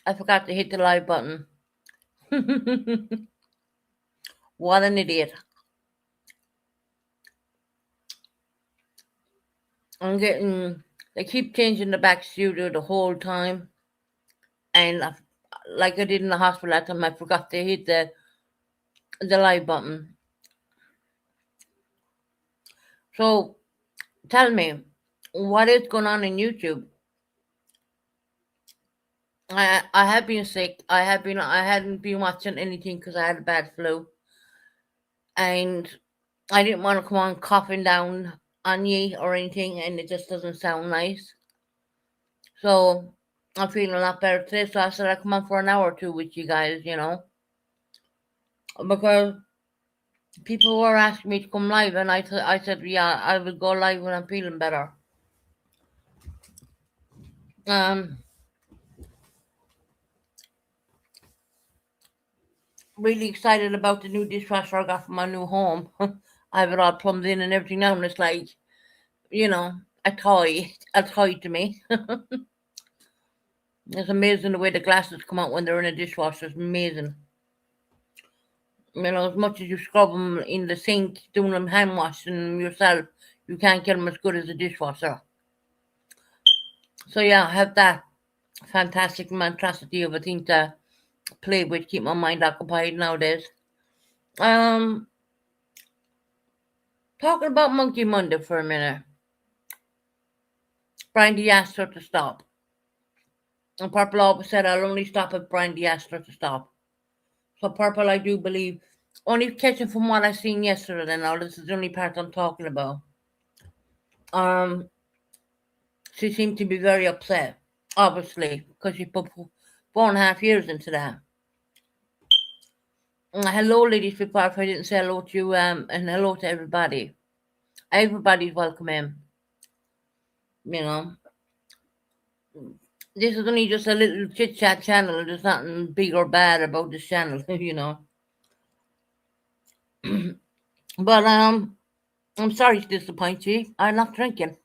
I forgot to hit the live button. What an idiot. I'm getting, they keep changing the back studio the whole time. And like I did in the hospital that time, I forgot to hit the live button. So tell me, what is going on in YouTube? I have been sick. I hadn't been watching anything because I had a bad flu, and I didn't want to come on coughing down on ye or anything, and it just doesn't sound nice. So I'm feeling a lot better today. So I said I'd come on for an hour or two with you guys, because people were asking me to come live, and I said yeah, I will go live when I'm feeling better. Um, really excited about the new dishwasher I got for my new home. I have it all plumbed in and everything now, and it's like, you know, a toy to me. It's amazing the way the glasses come out when they're in a dishwasher. It's amazing. As much as you scrub them in the sink, doing them hand washing them yourself, you can't get them as good as a dishwasher. So yeah, I have that fantastic monstrosity of a thing to play with, keep my mind occupied nowadays. Um, Talking about Monkey Monday for a minute. Brandy asked her to stop. And Purple always said, I'll only stop if Brandy asked her to stop. So Purple, I do believe, only catching from what I seen yesterday now, this is the only part I'm talking about. Um, she seemed to be very upset, obviously, because she put 4.5 years into that. Hello, ladies, before if I didn't say hello to you, and hello to everybody. Everybody's welcome in. You know, this is only just a little chit chat channel. There's nothing big or bad about this channel, But I'm sorry to disappoint you. I'm not drinking.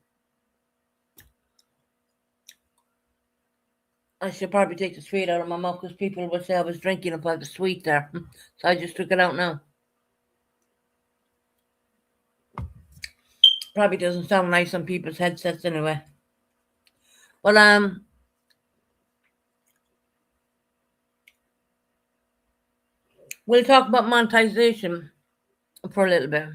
I should probably take the sweet out of my mouth because people would say I was drinking if I had the sweet there. So I just took it out now. Probably doesn't sound nice on people's headsets anyway. But we'll talk about monetization for a little bit.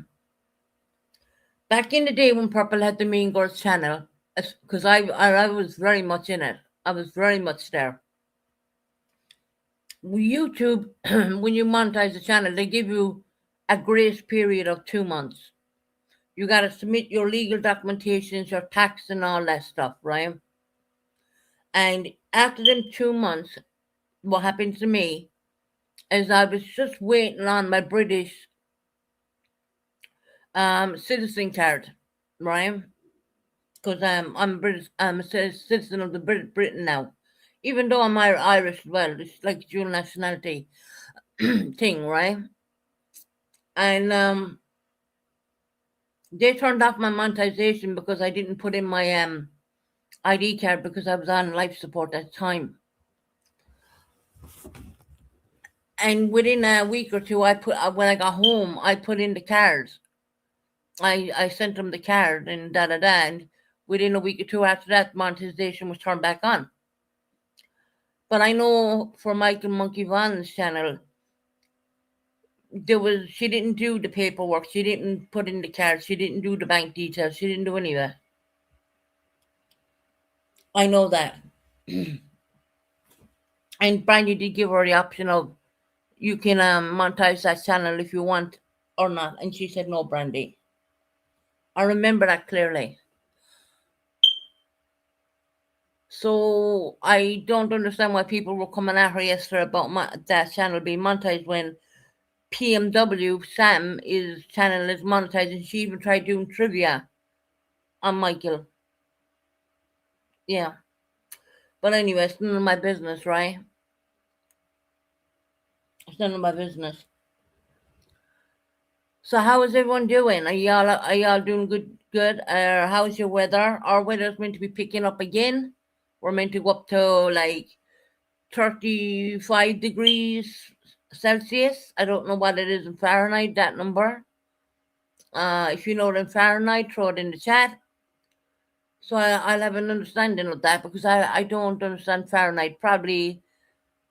Back in the day when Purple had the Mean Girls channel, because I was very much in it. I was very much there. YouTube, when you monetize the channel, they give you a grace period of 2 months. You got to submit your legal documentations, your tax, and all that stuff, right? And after them 2 months, what happened to me is I was just waiting on my British citizen card, right? Because I'm British, I'm a citizen of the Britain now. Even though I'm Irish as well, it's like dual nationality thing, right? And they turned off my monetization because I didn't put in my ID card because I was on life support at the time. And within a week or two, when I got home, I put in the cards. I sent them the card and da da da. And within a week or two after that, monetization was turned back on. But I know for Michael Monkey Vaughn's channel, she didn't do the paperwork. She didn't put in the cards. She didn't do the bank details. She didn't do any of that. I know that. And Brandy did give her the option of you can monetize that channel if you want or not. And she said no, Brandy. I remember that clearly. So I don't understand why people were coming at her yesterday about that channel being monetized when PMW Sam's channel is monetized, and she even tried doing trivia on Michael. Yeah. But anyway, it's none of my business, right? It's none of my business. So how is everyone doing? Are y'all doing good? How's your weather? Our weather's meant to be picking up again. We're meant to go up to like 35 degrees Celsius. I don't know what it is in Fahrenheit, that number. If you know it in Fahrenheit, throw it in the chat. So I'll have an understanding of that because I don't understand Fahrenheit. Probably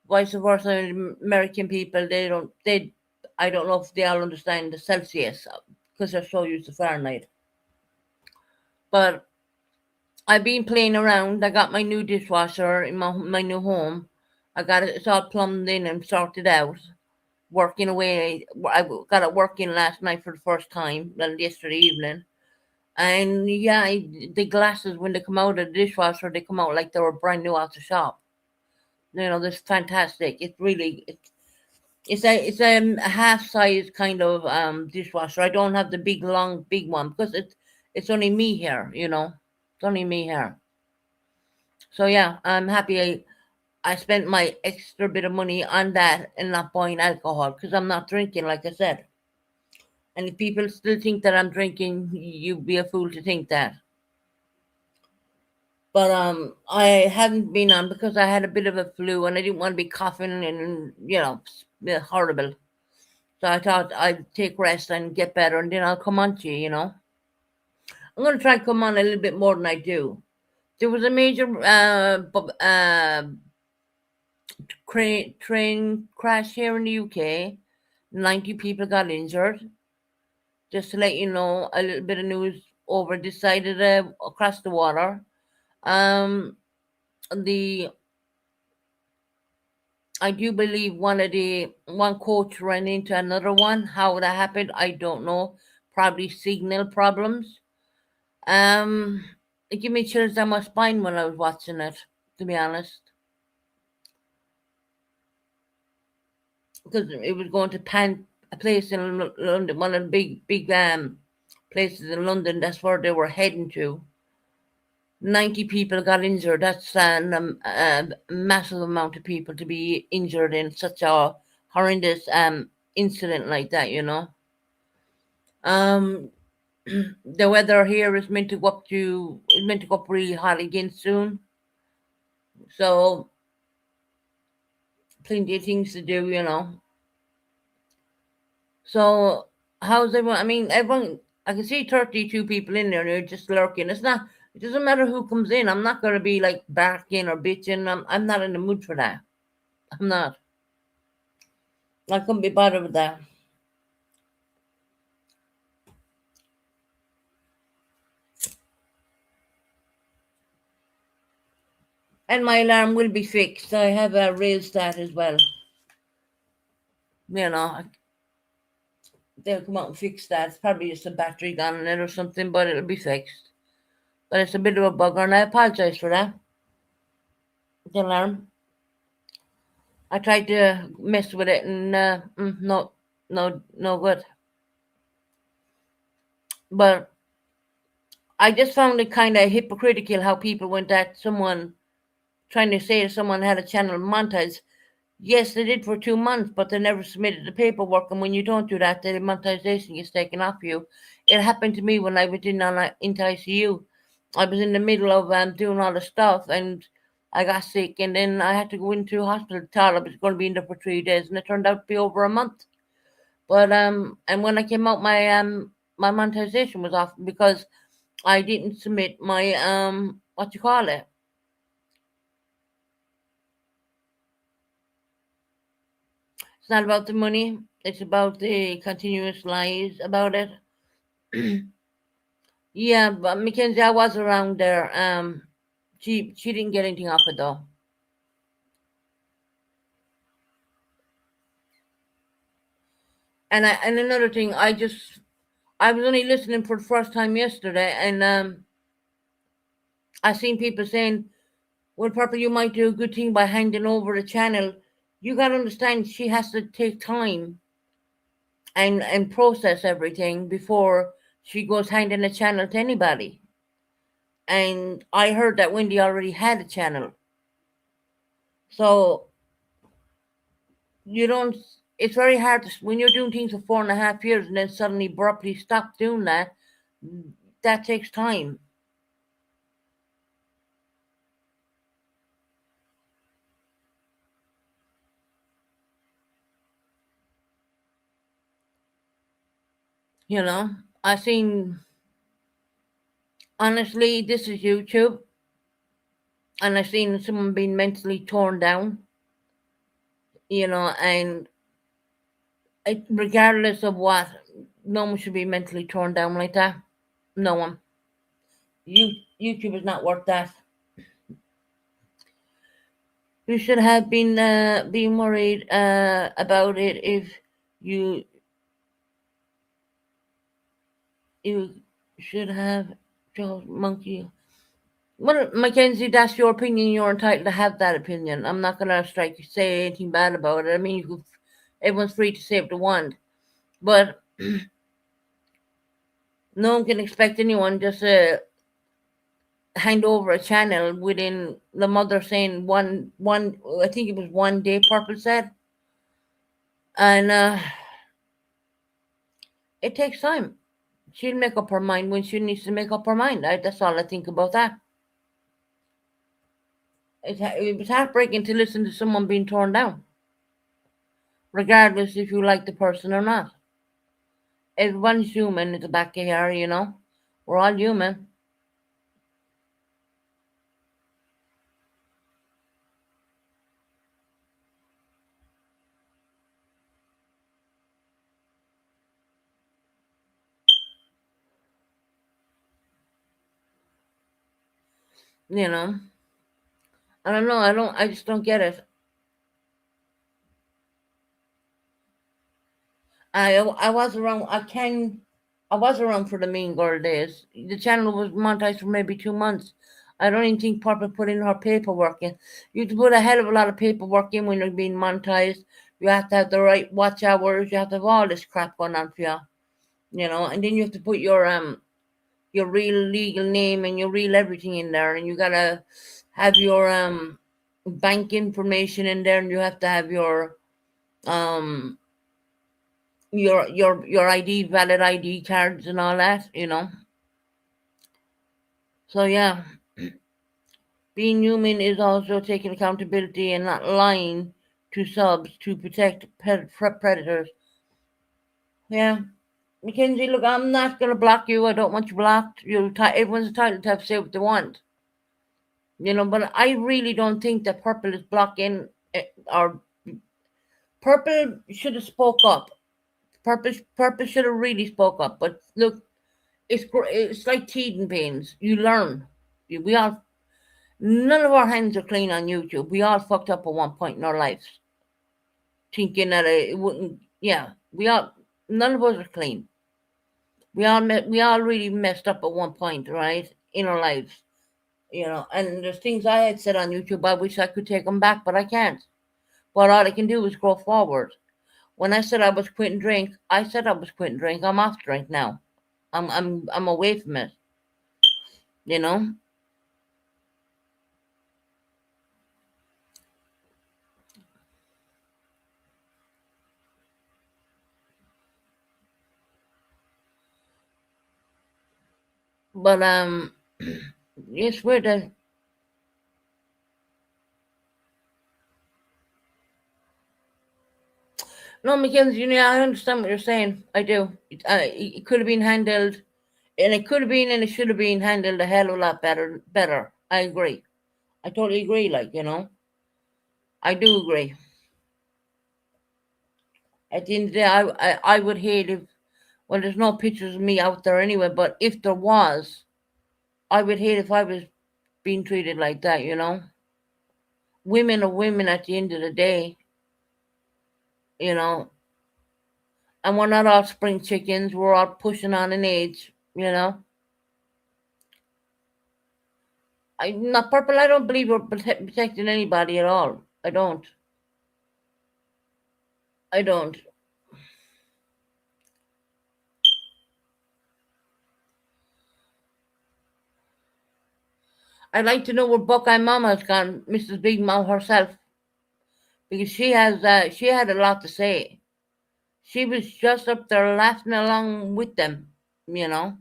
vice versa, American people, I don't know if they all understand the Celsius because they're so used to Fahrenheit. But I've been playing around. I got my new dishwasher in my new home. I got it. It's all plumbed in and sorted out. Working away. I got it working last night for the first time. Well, yesterday evening. And yeah, the glasses when they come out of the dishwasher, they come out like they were brand new out the shop. That's fantastic. It's a half size kind of dishwasher. I don't have the big long big one because it's only me here. It's only me here. So yeah, I'm happy I spent my extra bit of money on that and not buying alcohol because I'm not drinking, like I said. And if people still think that I'm drinking, you'd be a fool to think that. But I haven't been on because I had a bit of a flu and I didn't want to be coughing and horrible. So I thought I'd take rest and get better, and then I'll come on to you. I'm going to try and come on a little bit more than I do. There was a major train crash here in the UK. 90 people got injured. Just to let you know, a little bit of news over this side of across the water. Um, the I do believe one coach ran into another one. How that happened, I don't know. Probably signal problems. It gave me chills down my spine when I was watching it, to be honest, because it was going to a place in London, one of the big places in London. That's where they were heading to. 90 people got injured. That's a massive amount of people to be injured in such a horrendous incident like that. Um, the weather here is meant to go up really hot again soon. So plenty of things to do. So how's everyone? I mean, everyone. I can see 32 people in there, and they're just lurking. It's not. It doesn't matter who comes in. I'm not gonna be like barking or bitching. I'm not in the mood for that. I'm not. I couldn't be bothered with that. And my alarm will be fixed. I have raised that as well. You know, they'll come out and fix that. It's probably just a battery gone in it or something, but it'll be fixed. But it's a bit of a bugger, and I apologize for that. The alarm. I tried to mess with it, and no, no good. But I just found it kind of hypocritical how people went at someone trying to say someone had a channel monetized. Yes, they did for 2 months, but they never submitted the paperwork. And when you don't do that, the monetization gets taken off you. It happened to me when I went into ICU. I was in the middle of doing all the stuff, and I got sick, and then I had to go into hospital. Thought I was going to be in there for 3 days, and it turned out to be over a month. But and when I came out, my monetization was off because I didn't submit my what you call it. It's not about the money. It's about the continuous lies about it. Yeah, but Mackenzie, I was around there. She didn't get anything off it though. And another thing, I was only listening for the first time yesterday, and I seen people saying, "Well, Purple, you might do a good thing by handing over the channel." You got to understand, she has to take time and process everything before she goes handing the channel to anybody. And I heard that Wendy already had a channel, so you don't. It's very hard when you're doing things for 4.5 years and then suddenly abruptly stop doing that. That takes time. You know, I seen, honestly, this is YouTube, and I seen someone being mentally torn down, and regardless of what, no one should be mentally torn down like that. No one. YouTube is not worth that. You should have been worried about it if you you should have Joe Monkey. Well, Mackenzie, that's your opinion. You're entitled to have that opinion. I'm not gonna say anything bad about it. I mean, everyone's free to say what they want, but no one can expect anyone just to hand over a channel within the mother saying one. I think it was 1 day. Purple said, and it takes time. She'll make up her mind when she needs to make up her mind. That's all I think about that. It was heartbreaking to listen to someone being torn down, regardless if you like the person or not. Everyone's human at the back of here. We're all human, you know. I don't know. I just don't get it. I was around. I was around for the Mean Girl days. The channel was monetized for maybe 2 months. I don't even think Purple put in her paperwork in. You have to put a hell of a lot of paperwork in when you're being monetized. You have to have the right watch hours. You have to have all this crap going on for you. And then you have to put your real legal name and your real everything in there, and you gotta have your bank information in there, and you have to have um your ID, valid ID cards and all that. So yeah, being human is also taking accountability and not lying to subs to protect predators. Yeah, Mackenzie, look, I'm not gonna block you. I don't want you blocked. Everyone's entitled to have say what they want. But I really don't think that Purple is blocking or Purple should have spoke up. Purple should have really spoke up. But look, it's like teething pains. You learn. We all None of our hands are clean on YouTube. We all fucked up at one point in our lives, thinking that it wouldn't. Yeah, we all. None of us are clean. We all really messed up at one point, right, in our lives. And there's things I had said on YouTube. I wish I could take them back, but I can't. But all I can do is go forward. When I said I was quitting drink, I said I was quitting drink. I'm off drink now. I'm away from it. You know. But it's weird that. No, Mackenzie, I understand what you're saying. I do. It could have been handled, and it could have been, and it should have been handled a hell of a lot better. Better. I agree. I totally agree. I do agree. At the end of the day, I would hate if. Well, there's no pictures of me out there anyway. But if there was, I would hate if I was being treated like that. Women are women at the end of the day. You know, and we're not all spring chickens. We're all pushing on an age. I'm not Purple. I don't believe we're protecting anybody at all. I don't. I don't. I'd like to know where Buckeye Mama's gone, Mrs. Big Mouth herself, because she had a lot to say. She was just up there laughing along with them. You know,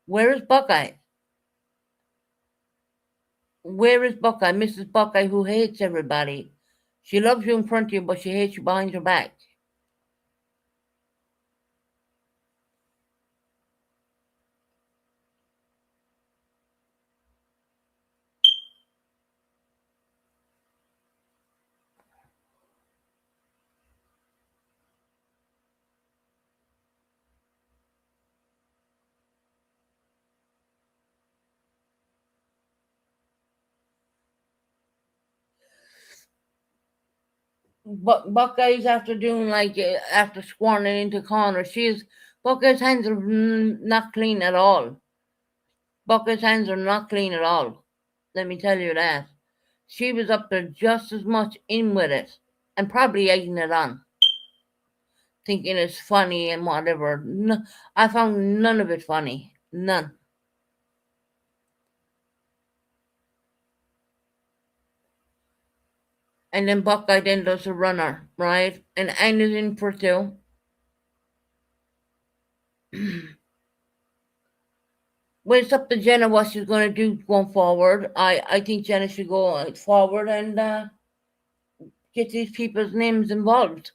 where is Buckeye? Where is Buckeye, Mrs. Buckeye, who hates everybody? She loves you in front of you, but she hates you behind your back. But Buckeye's after doing like after squirming into corner. She's Buckeye's hands are not clean at all. Buckeye's hands are not clean at all. Let me tell you that. She was up there just as much in with it, and probably egging it on, thinking it's funny and whatever. No, I found none of it funny. None. And then Buckeye then does a runner, right? And Anna's in for two. Well, it's up to Jenna what she's going to do going forward. I think Jenna should go forward and get these people's names involved.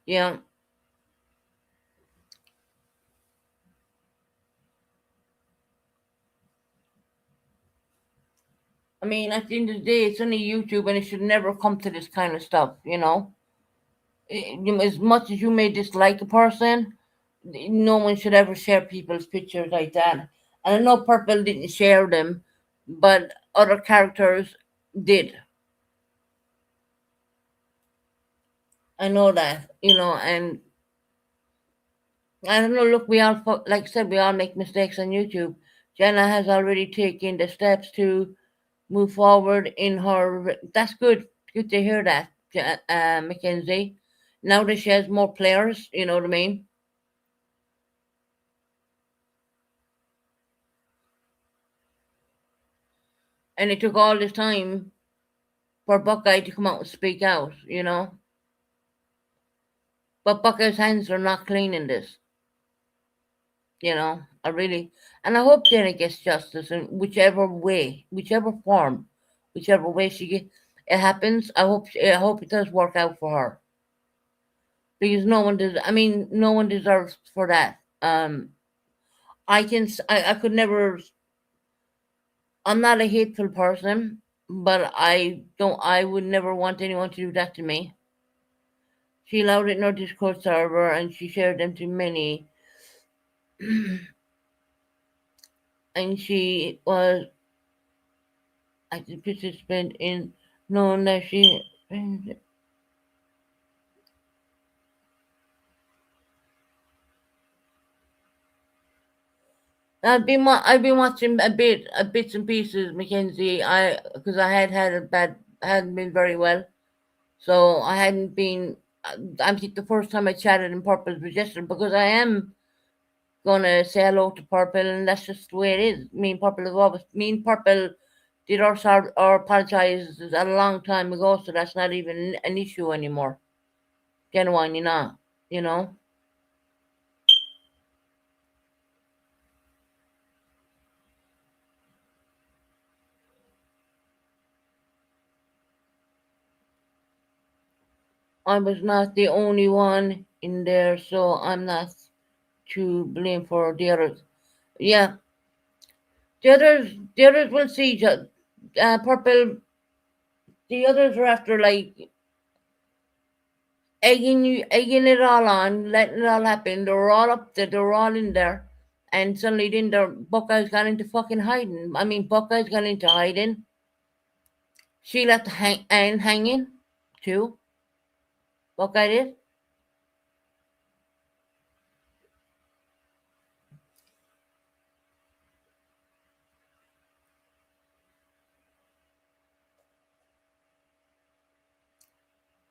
Yeah. I mean, at the end of the day, it's only YouTube and it should never come to this kind of stuff, you know? As much as you may dislike a person, no one should ever share people's pictures like that. And I know Purple didn't share them, but other characters did. I know that, and I don't know. Look, we all, like I said, we all make mistakes on YouTube. Jenna has already taken the steps to move forward in her. That's good. Good to hear that, Mackenzie. Now that she has more players, you know what I mean? And it took all this time for Buckeye to come out and speak out, you know? But Buckeye's hands are not clean in this, you know? I really. And I hope Jenna gets justice in whichever way, whichever form, whichever way it happens. I hope it does work out for her. Because no one does. I mean, no one deserves for that. I could never. I'm not a hateful person, but I don't. I would never want anyone to do that to me. She allowed it in her Discord server, and she shared them to many. And she was a participant in knowing that she. I've been watching bits and pieces, Mackenzie. Because I had a bad hadn't been very well, so I hadn't been. I think the first time I chatted in Purple was yesterday because I am gonna say hello to Purple, and that's just the way it is. Me and Purple have always. Me and Purple did our apologise a long time ago, so that's not even an issue anymore. Genuinely not, you know. I was not the only one in there, so I'm not to blame for the others. Yeah, the others will see. Purple. The others are after like egging it all on, letting it all happen. They're all up there. They're all in there, and suddenly then the Buckeye's gone into fucking hiding. I mean, Buckeye's gone into hiding. She left Anne hanging too. Buckeye did.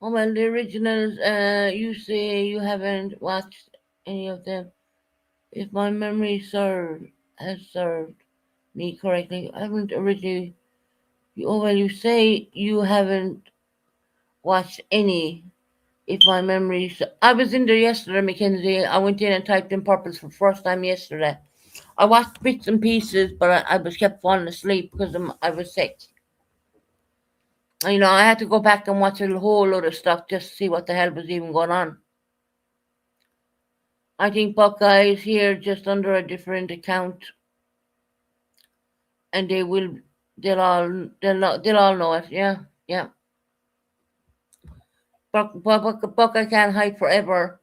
Oh well, the originals. You say you haven't watched any of them. If my memory has served me correctly, I haven't originally. Oh well, you say you haven't watched any. If my memory, I was in there yesterday, Mackenzie. I went in and typed in purpose for the first time yesterday. I watched bits and pieces, but I was kept falling asleep because I was sick. I had to go back and watch a whole lot of stuff just to see what the hell was even going on. I think Buckeye is here just under a different account, and they'll all know it. Yeah, yeah. Buckeye can't hide forever,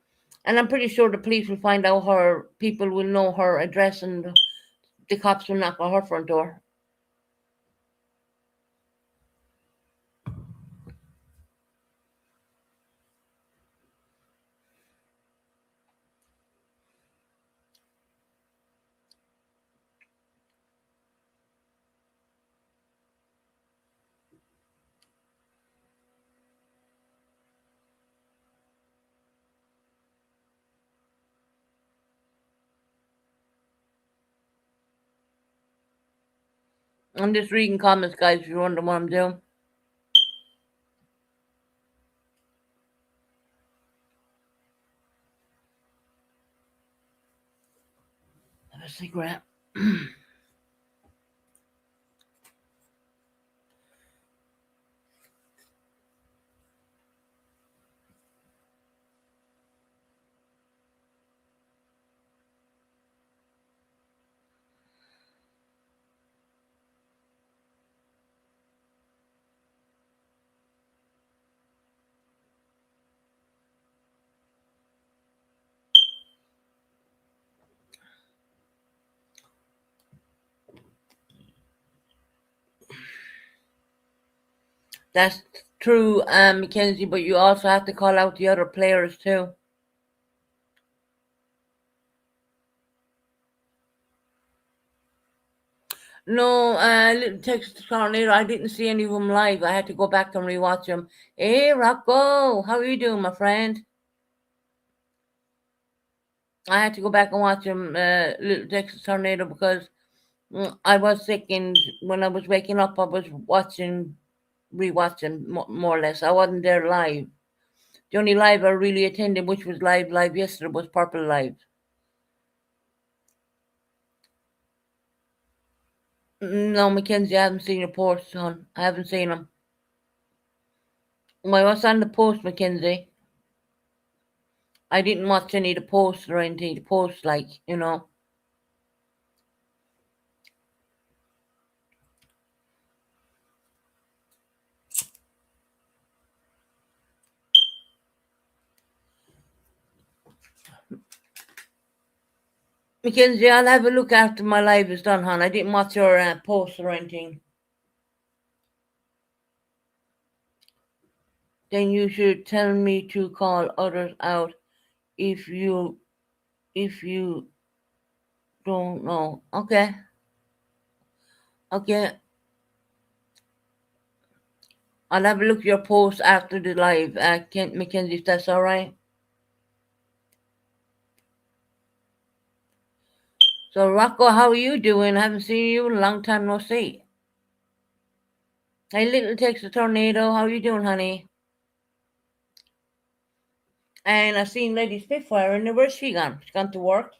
And I'm pretty sure the police will find out her, people will know her address, and the cops will knock on her front door. I'm just reading comments, guys, if you wonder what I'm doing. Have a cigarette. That's true, Mackenzie, but you also have to call out the other players too. No, Little Texas Tornado, I didn't see any of them live. I had to go back and rewatch them. Hey, Rocco, how are you doing, my friend? I had to go back and watch them, Little Texas Tornado, because I was sick, and when I was waking up, I was rewatching more or less. I wasn't there live. The only live I really attended, which was live yesterday, was Purple Live. No, Mackenzie, I haven't seen your post, son. I haven't seen them. Well, what's on the post, Mackenzie? I didn't watch any of the posts or anything. The posts, like. Mackenzie, I'll have a look after my live is done, hon. I didn't watch your posts or anything. Then you should tell me to call others out if you don't know. Okay. Okay. I'll have a look at your post after the live, Kent Mackenzie, if that's all right. So, Rocco, how are you doing? I haven't seen you in a long time, no see. Hey, Little Texas Tornado, how you doing, honey? And I seen Lady Spitfire in there. Where's she gone? She's gone to work.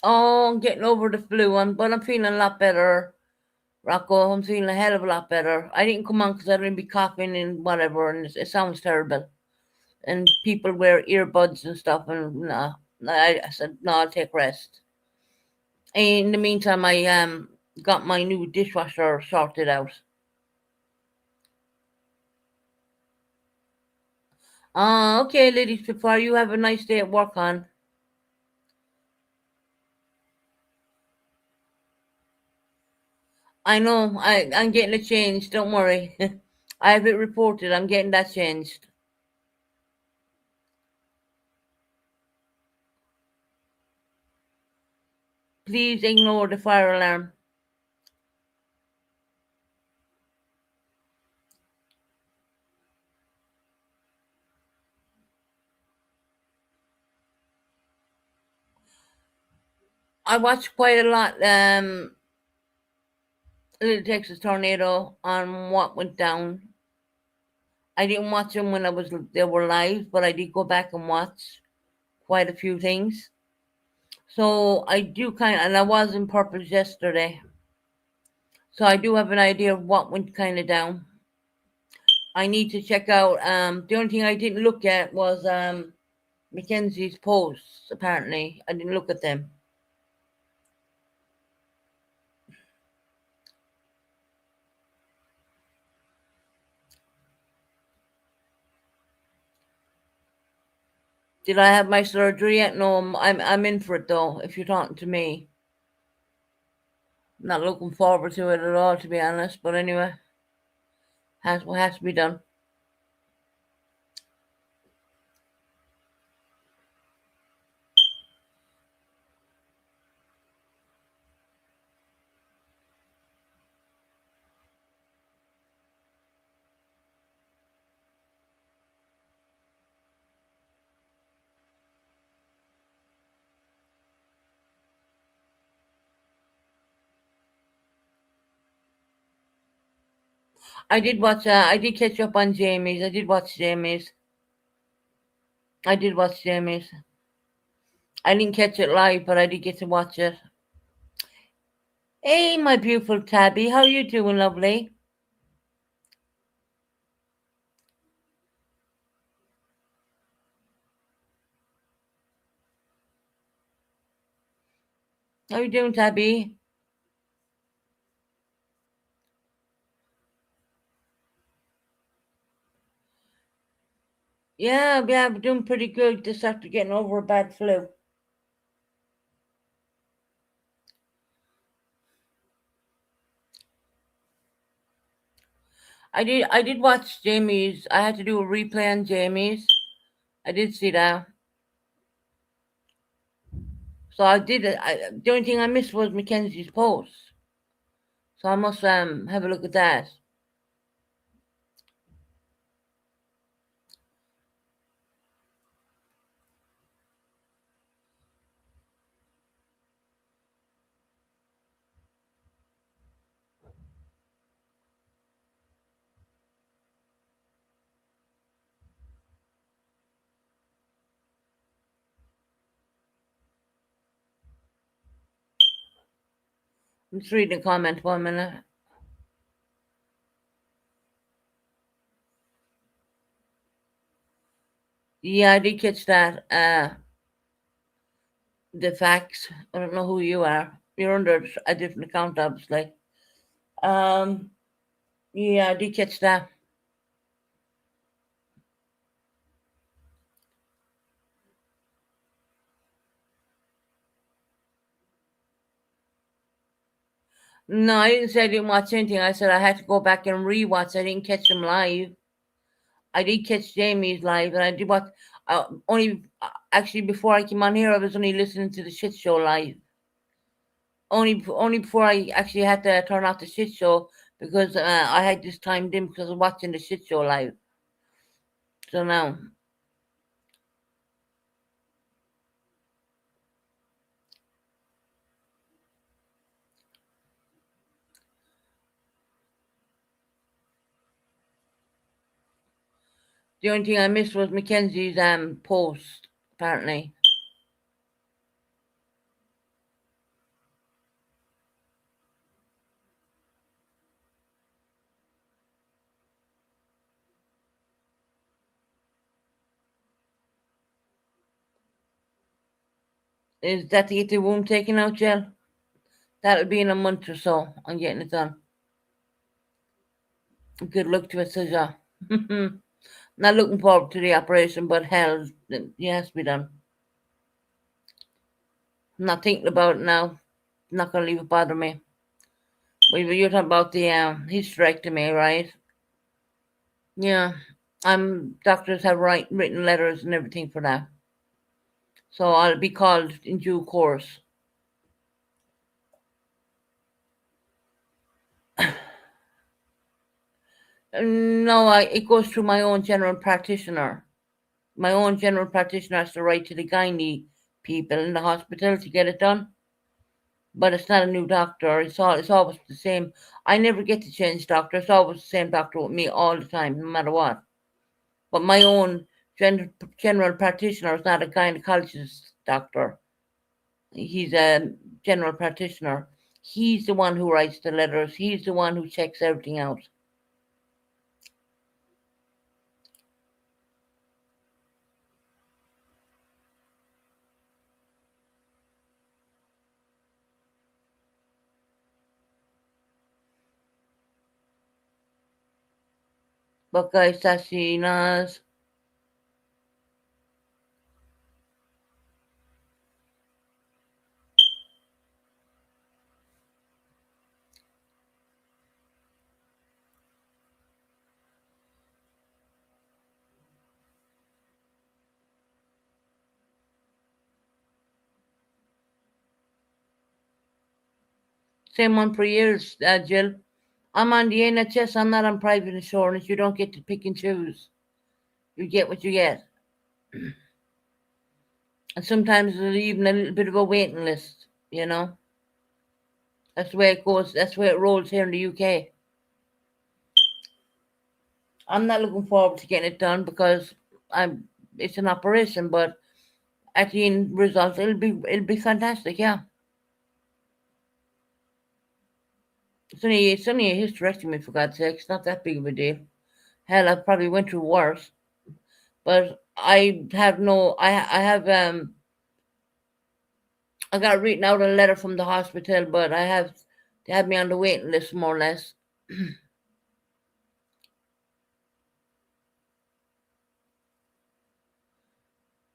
Oh, I'm getting over the flu, but I'm feeling a lot better. Rocco, I'm feeling a hell of a lot better. I didn't come on because I didn't be coughing and whatever, and it sounds terrible. And people wear earbuds and stuff, and nah, I said no, I'll take rest. In the meantime, I got my new dishwasher sorted out. Okay, ladies, before you have a nice day at work, on. I know, I'm getting it changed. Don't worry. I have it reported. I'm getting that changed. Please ignore the fire alarm. I watched quite a lot. Little Texas Tornado on what went down. I didn't watch them when they were live, but I did go back and watch quite a few things. So I do and I was in Purpose yesterday. So I do have an idea of what went kind of down. I need to check out. The only thing I didn't look at was Mackenzie's posts. Apparently, I didn't look at them. Did I have my surgery yet? No, I'm in for it though. If you're talking to me, not looking forward to it at all, to be honest. But anyway, has what has to be done. I did watch. I did catch up on Jamie's. I did watch Jamie's. I did watch Jamie's. I didn't catch it live, but I did get to watch it. Hey, my beautiful Tabby, how you doing, lovely? How you doing, Tabby? Yeah, I'm doing pretty good. Just after getting over a bad flu. I did watch Jamie's. I had to do a replay on Jamie's. I did see that. So I did it. The only thing I missed was Mackenzie's post. So I must have a look at that. I'm just reading the comment 1 minute. Yeah, I did catch that. The facts. I don't know who you are. You're under a different account, obviously. Um, yeah, I did catch that. No, I didn't say I didn't watch anything. I said I had to go back and rewatch. I didn't catch them live. I did catch Jamie's live, and I did watch. Only actually before I came on here, I was only listening to the shit show live. Only before I actually had to turn off the shit show because I had this timed in because I was watching the shit show live. So now the only thing I missed was Mackenzie's post. Apparently, is that to get the womb taken out, Jill? That'll be in a month or so. I'm getting it done. Good luck to it, says ya. Not looking forward to the operation, but hell, it has to be done. I'm not thinking about it now. Not gonna leave it bother me. But you're talking about the hysterectomy, right? Yeah. Doctors have written letters and everything for that. So I'll be called in due course. No, it goes through my own general practitioner. My own general practitioner has to write to the gynae people in the hospital to get it done. But it's not a new doctor. It's always the same. I never get to change doctor. It's always the same doctor with me all the time, no matter what. But my own general practitioner is not a gynecologist doctor. He's a general practitioner. He's the one who writes the letters. He's the one who checks everything out. Buckeye Assassinas. Same one for years, Jill. I'm on the NHS. I'm not on private insurance. You don't get to pick and choose. You get what you get. And sometimes there's even a little bit of a waiting list, you know. That's the way it goes. That's the way it rolls here in the UK. I'm not looking forward to getting it done because I'm. It's an operation, but at the end result, it'll be fantastic. Yeah, it's only a hysterectomy for God's sake. It's not that big of a deal. Hell, I probably went through worse, but I have no. I have I got written out a letter from the hospital, but they have me on the waiting list more or less.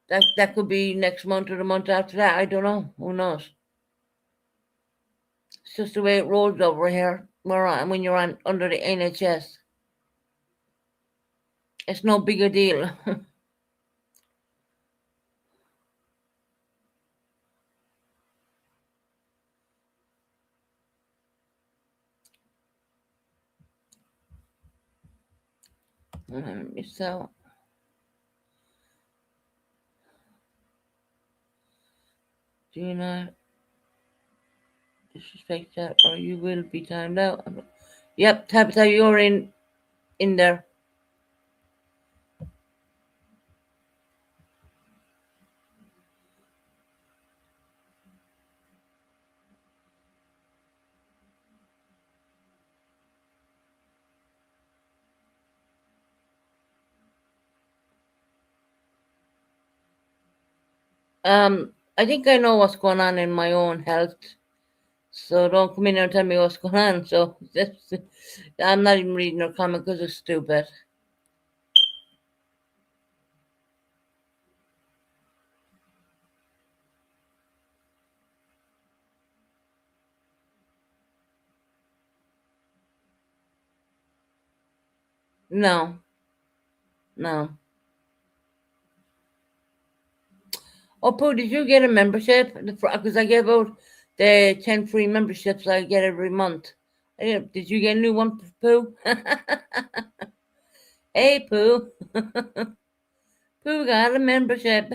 That could be next month or the month after that. I don't know. Who knows? It's just the way it rolls over here. When you're on under the NHS, it's no big a deal. So, do you not disrespect that, or you will be timed out? Yep, Tabitha, you're in there. I think I know what's going on in my own health. So don't come in here and tell me what's going on. So I'm not even reading your comment because it's stupid. No, no. Oh, Pooh, did you get a membership? Because I gave out the 10 free memberships I get every month. Did you get a new one, Pooh? Hey, Pooh. Pooh got a membership.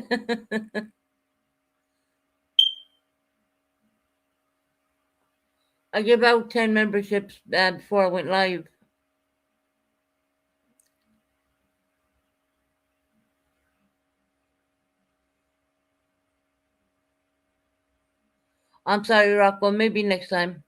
I gave out 10 memberships before I went live. I'm sorry, Rocco. Maybe next time.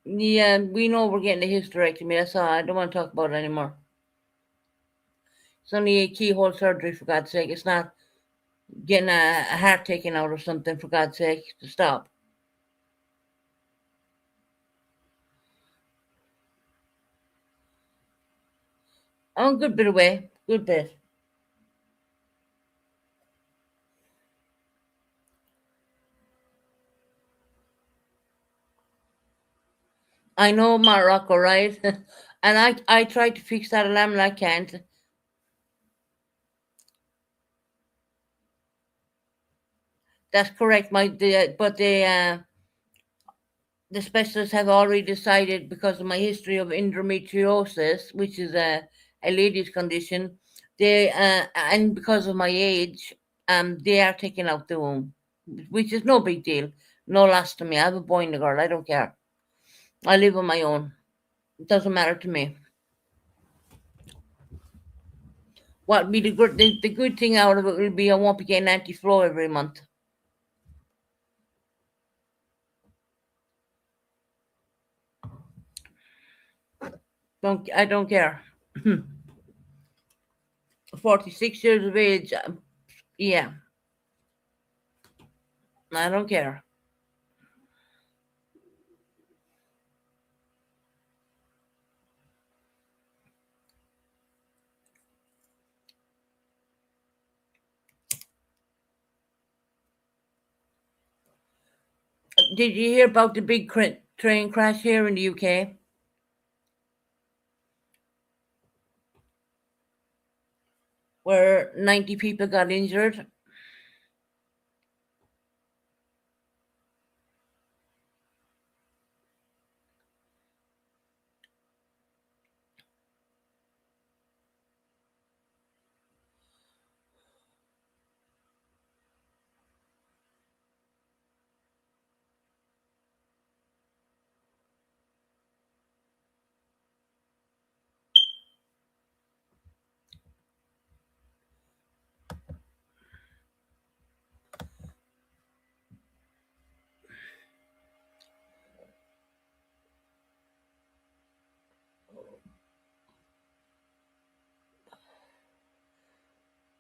Yeah, we know we're getting a hysterectomy. That's all. I don't want to talk about it anymore. It's only a keyhole surgery, for God's sake. It's not getting a heart taken out or something, for God's sake. To stop. I'm a good bit away. Good bit. I know Morocco, right? And I tried to fix that alarm and I can't. That's correct. But the specialists have already decided because of my history of endometriosis, which is a lady's condition. They and because of my age, they are taking out the womb, which is no big deal. No loss to me. I have a boy and a girl. I don't care. I live on my own. It doesn't matter to me. What be the good thing out of it will be I won't be getting anti-flow every month. I don't care. 46 years of age. Yeah, I don't care. Did you hear about the big train crash here in the UK where 90 people got injured?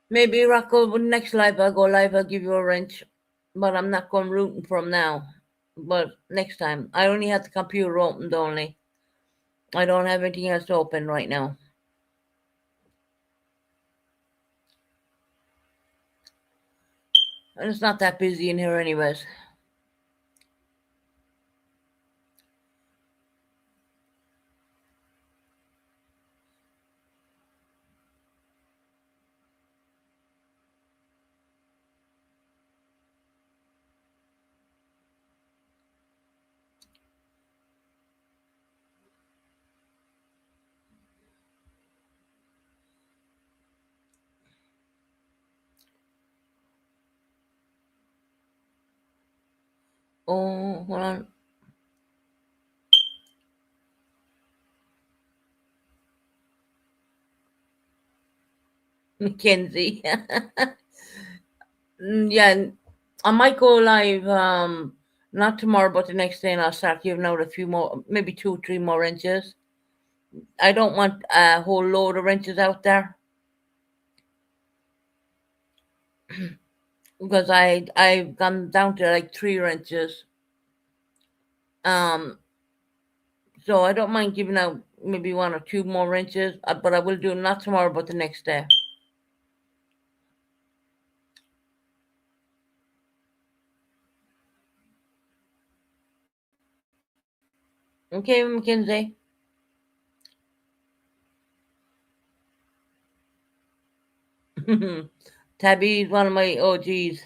Maybe Rocco, with next live I'll go live, I'll give you a wrench. But I'm not going rooting from now. But next time. I only have the computer opened only. I don't have anything else open right now. And it's not that busy in here anyways. Oh, hold on. Mackenzie. Yeah, I might go live not tomorrow but the next day and I'll start giving out a few more, maybe 2 or 3 more wrenches. I don't want a whole load of wrenches out there because I've gone down to like 3 wrenches. Um so I don't mind giving out maybe 1 or 2 more wrenches, but I will do it not tomorrow but the next day. Okay, Mackenzie. Tabby's one of my OGs.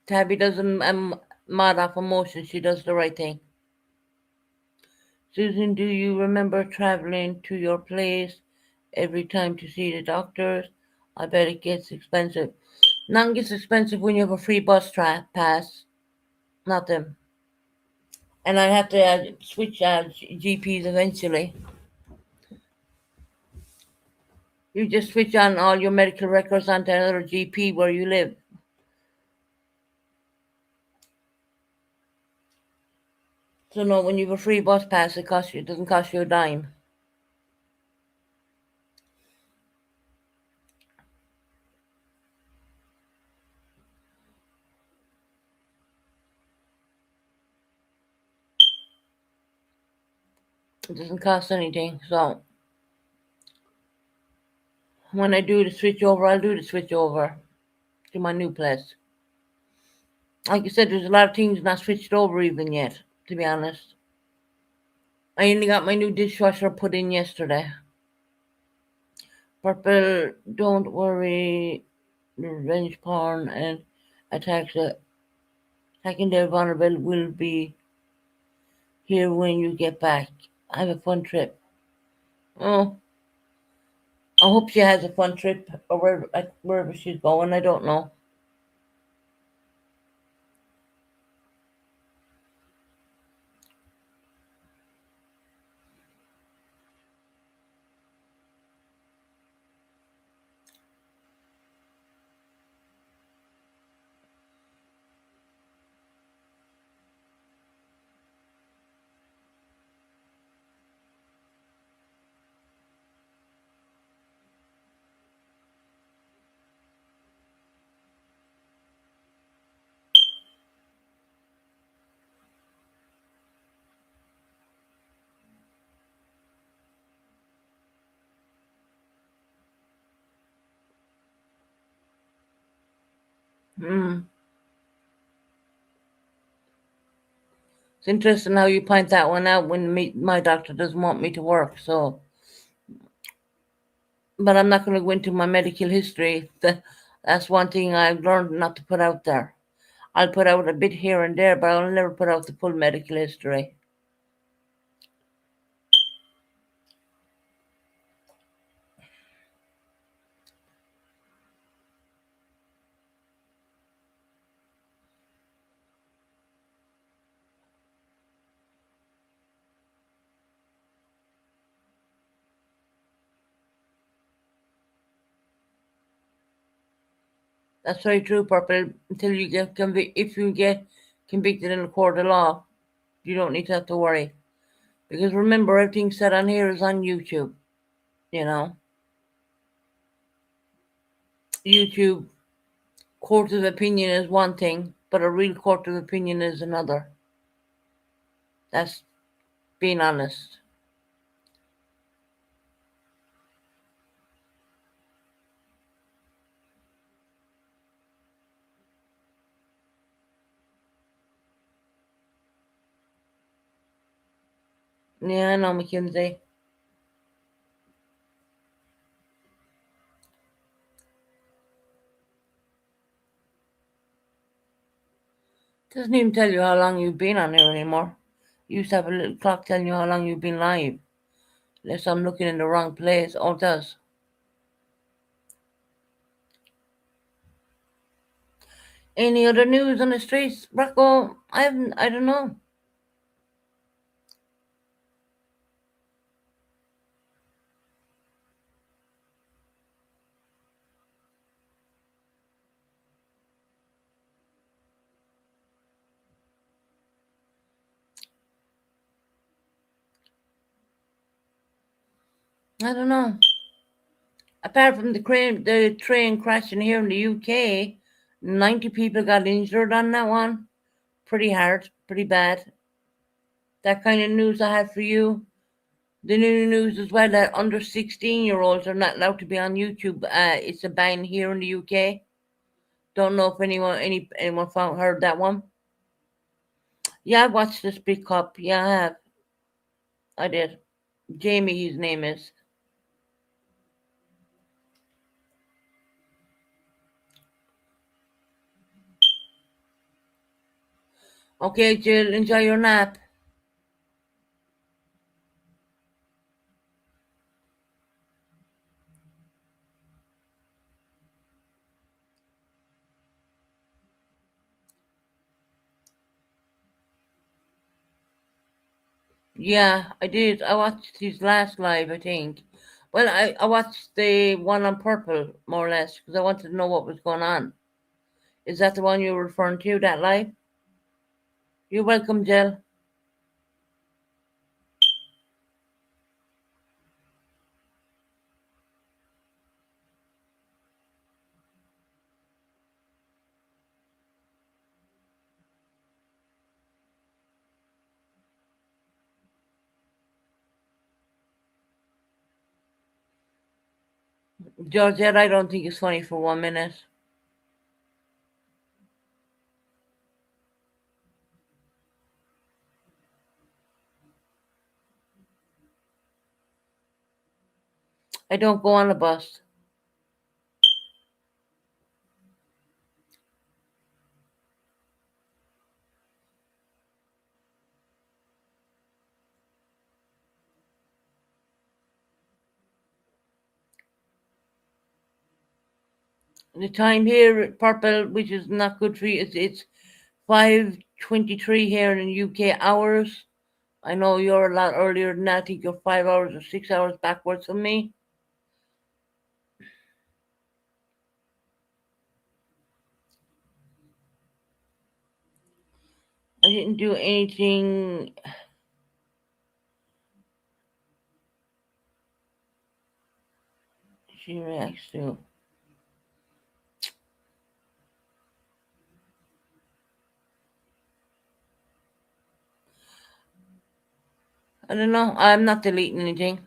Tabby doesn't mad off emotion. She does the right thing. Susan, do you remember traveling to your place every time to see the doctors? I bet it gets expensive. None gets expensive when you have a free bus pass. Nothing. And I have to switch GPs eventually. You just switch on all your medical records onto another GP where you live. So no, when you have a free bus pass, it doesn't cost you a dime. It doesn't cost anything. So when I do the switch over, I'll do the switch over to my new place. Like I said, there's a lot of things not switched over even yet, to be honest. I only got my new dishwasher put in yesterday. Purple, don't worry, revenge porn and attacks attacking their vulnerable will be here when you get back. Have a fun trip. Oh, I hope she has a fun trip or wherever she's going. I don't know. Mm. It's interesting how you point that one out when my doctor doesn't want me to work. So, but I'm not going to go into my medical history. That's one thing I've learned not to put out there. I'll put out a bit here and there, but I'll never put out the full medical history. That's very true, Purple. Until you get if you get convicted in a court of law, you don't need to have to worry. Because remember, everything said on here is on YouTube. You know, YouTube court of opinion is one thing, but a real court of opinion is another. That's being honest. Yeah, I know, Mackenzie. Doesn't even tell you how long you've been on here anymore. You used to have a little clock telling you how long you've been live. Unless I'm looking in the wrong place. Oh, it does. Any other news on the streets, Rocco? I haven't. I don't know. I don't know. Apart from the train crashing here in the UK, 90 people got injured on that one. Pretty hard, pretty bad. That kind of news I had for you. The new news as well that under 16-year-olds are not allowed to be on YouTube. It's a ban here in the UK. Don't know if anyone heard that one. Yeah, I watched this big cup. Yeah, I have. I did. Jamie, his name is. Okay, Jill, enjoy your nap. Yeah, I did. I watched his last live, I think. Well, I watched the one on Purple, more or less, because I wanted to know what was going on. Is that the one you were referring to, that live? You're welcome, Jill. Georgette, I don't think it's funny for 1 minute. I don't go on a bus. The time here at Purple, which is not good for you, it's 5:23 here in UK hours. I know you're a lot earlier than that. I think you're 5 hours or 6 hours backwards from me. I didn't do anything she reacts to. I don't know. I'm not deleting anything.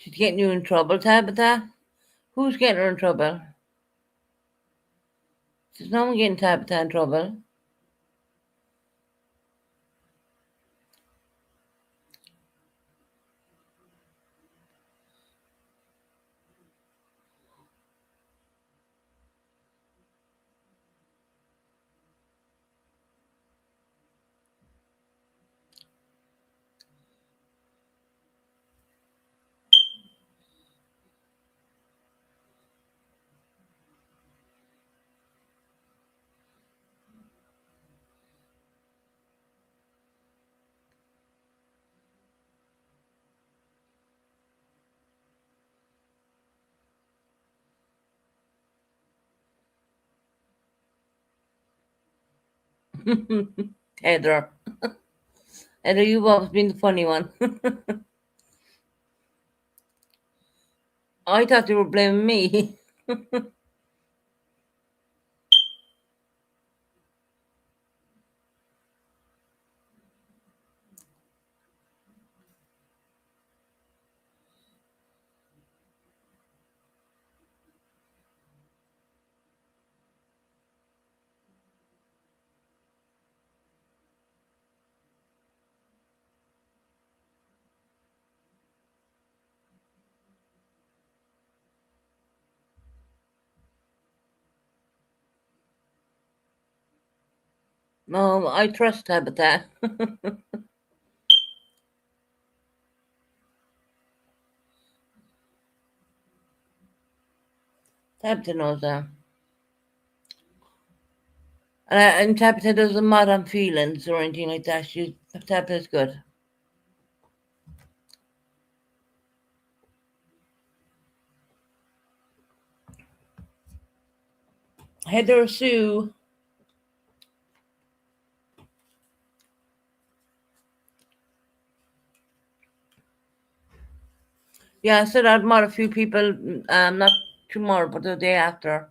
She's getting you in trouble, Tabitha. Who's getting her in trouble? There's no one getting Tabitha in trouble. Heather. Heather, you've always been the funny one. I thought you were blaming me. No, I trust Tabitha. Tabitha knows that. And Tabitha doesn't mad on feelings or anything like that. Tabitha's good. Heather Sue. Yeah, I said I'd mod a few people, not tomorrow, but the day after.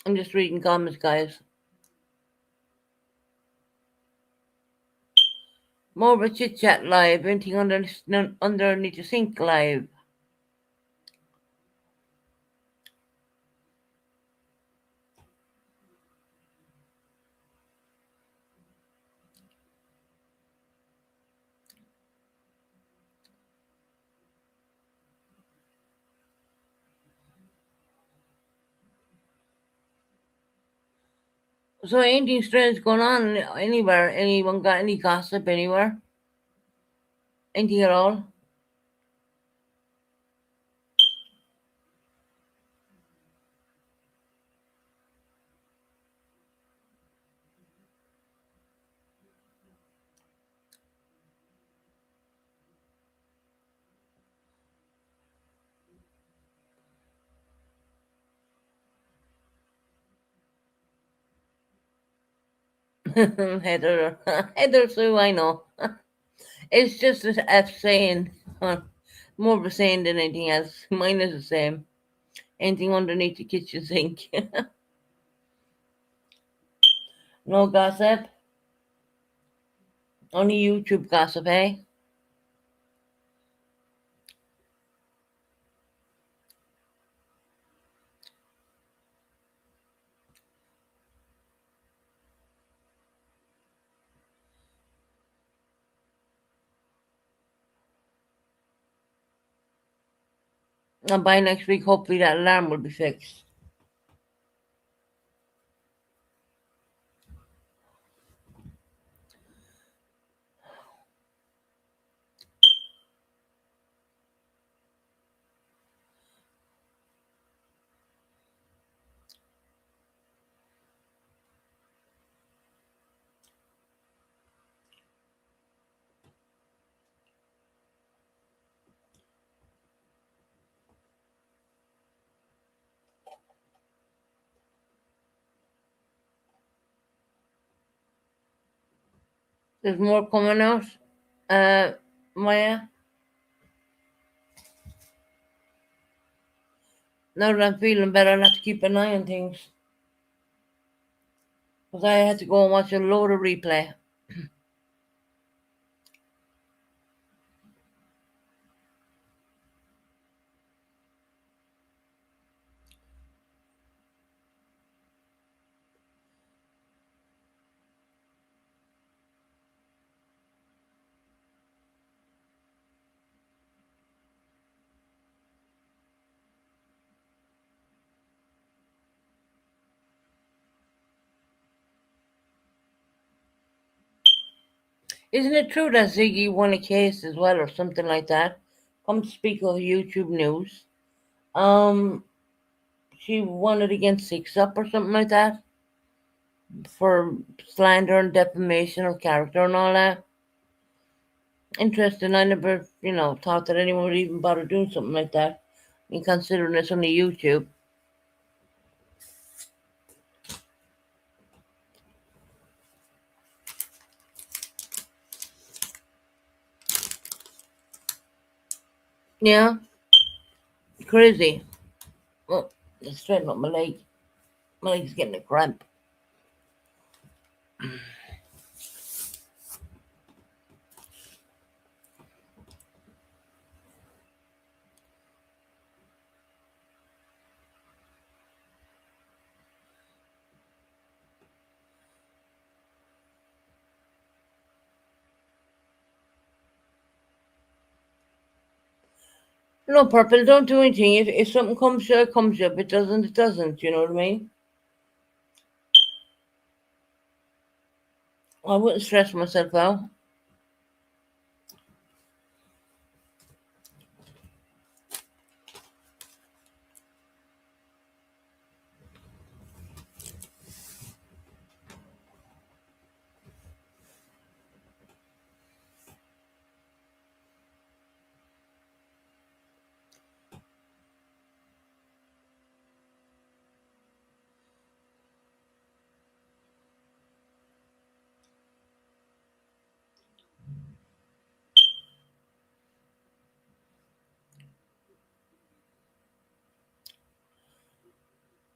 I'm just reading comments, guys. More of a chit chat live, anything underneath the sink live. So anything strange going on anywhere? Anyone got any gossip anywhere? Anything at all? Heather, Heather Sue, I know. It's just a F saying, more of a saying than anything else. Mine is the same. Anything underneath the kitchen sink. No gossip. Only YouTube gossip, eh? And by next week, hopefully that alarm will be fixed. There's more coming out. Maya, now that I'm feeling better, I'll have to keep an eye on things. Because I had to go and watch a load of replay. Isn't it true that Ziggy won a case as well or something like that? Come to speak of YouTube news. Um, she won it against Six Up or something like that for slander and defamation of character and all that. Interesting. I never, thought that anyone would even bother doing something like that. And considering it's only YouTube. Yeah, crazy. Oh, let's straighten up my leg. My leg's getting a cramp. No, Purple, don't do anything. If something comes to you, it comes to you. If it doesn't, it doesn't. You know what I mean? I wouldn't stress myself out.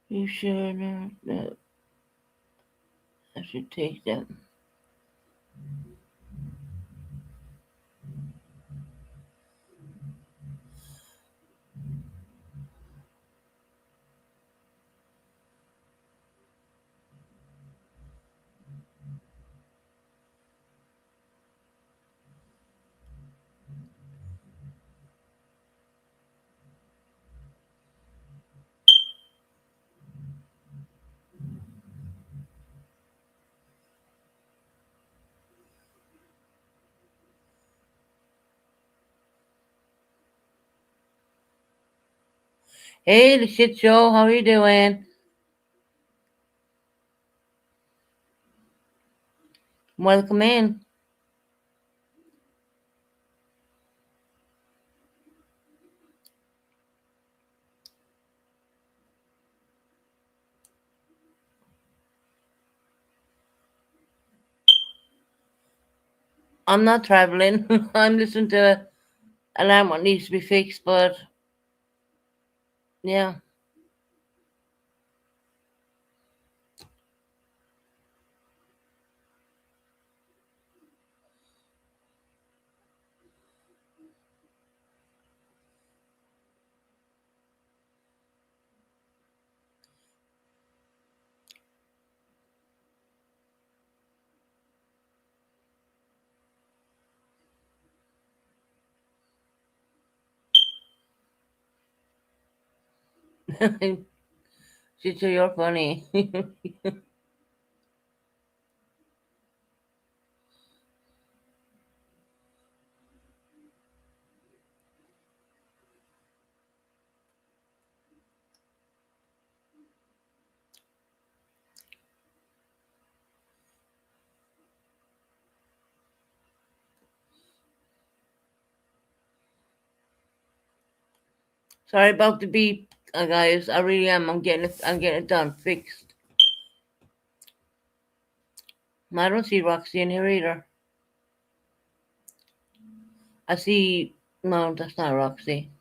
You should. I should take that. Hey, the shit show. How you doing? Welcome in. I'm not traveling. I'm listening to alarm what needs to be fixed, but yeah. Sister, you're funny. Sorry about the beep, guys. I really am. I'm getting it. I'm getting it done, fixed. I don't see Roxy in here either. I see. No, that's not Roxy.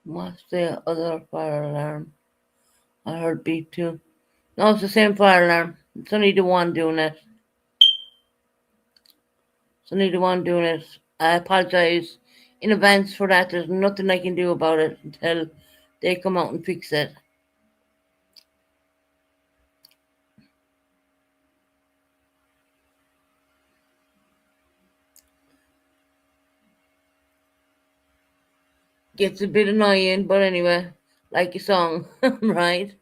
What's the other fire alarm? I heard beep too. No, it's the same fire alarm. It's only the one doing it. It's only the one doing it. I apologize in advance for that. There's nothing I can do about it until they come out and fix it. Gets a bit annoying, but anyway, like a song, right?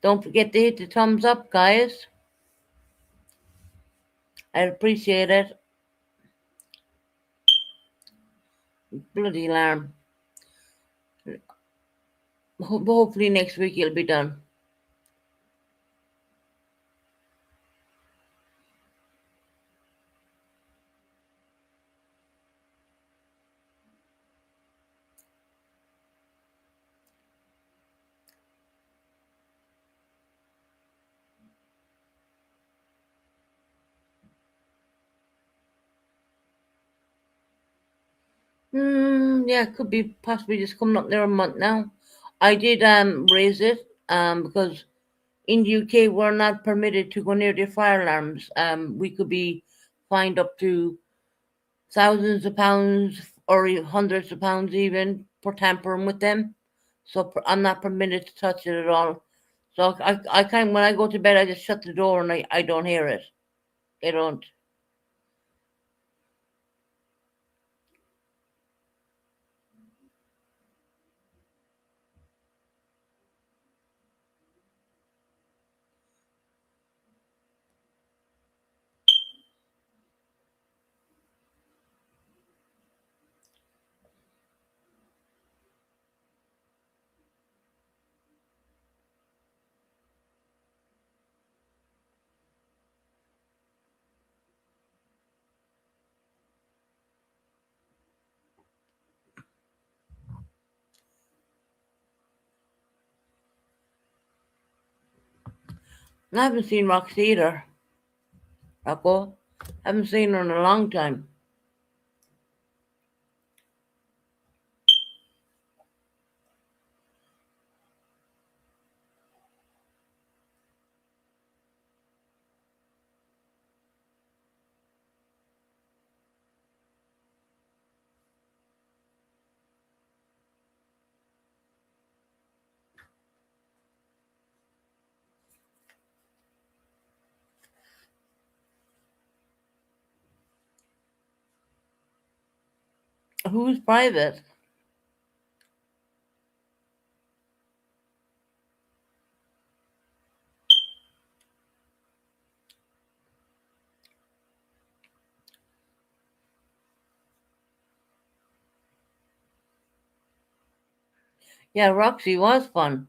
Don't forget to hit the thumbs up, guys. I appreciate it. Bloody alarm. Hopefully next week it'll be done. Yeah, could be possibly just coming up there a month now. I did raise it because in the UK we're not permitted to go near the fire alarms. We could be fined up to thousands of pounds or hundreds of pounds even for tampering with them. So I'm not permitted to touch it at all. So I kind when I go to bed I just shut the door and I don't hear it. I don't. I haven't seen Roxy either. Rocco. Haven't seen her in a long time. Who's private? Yeah, Roxy was fun.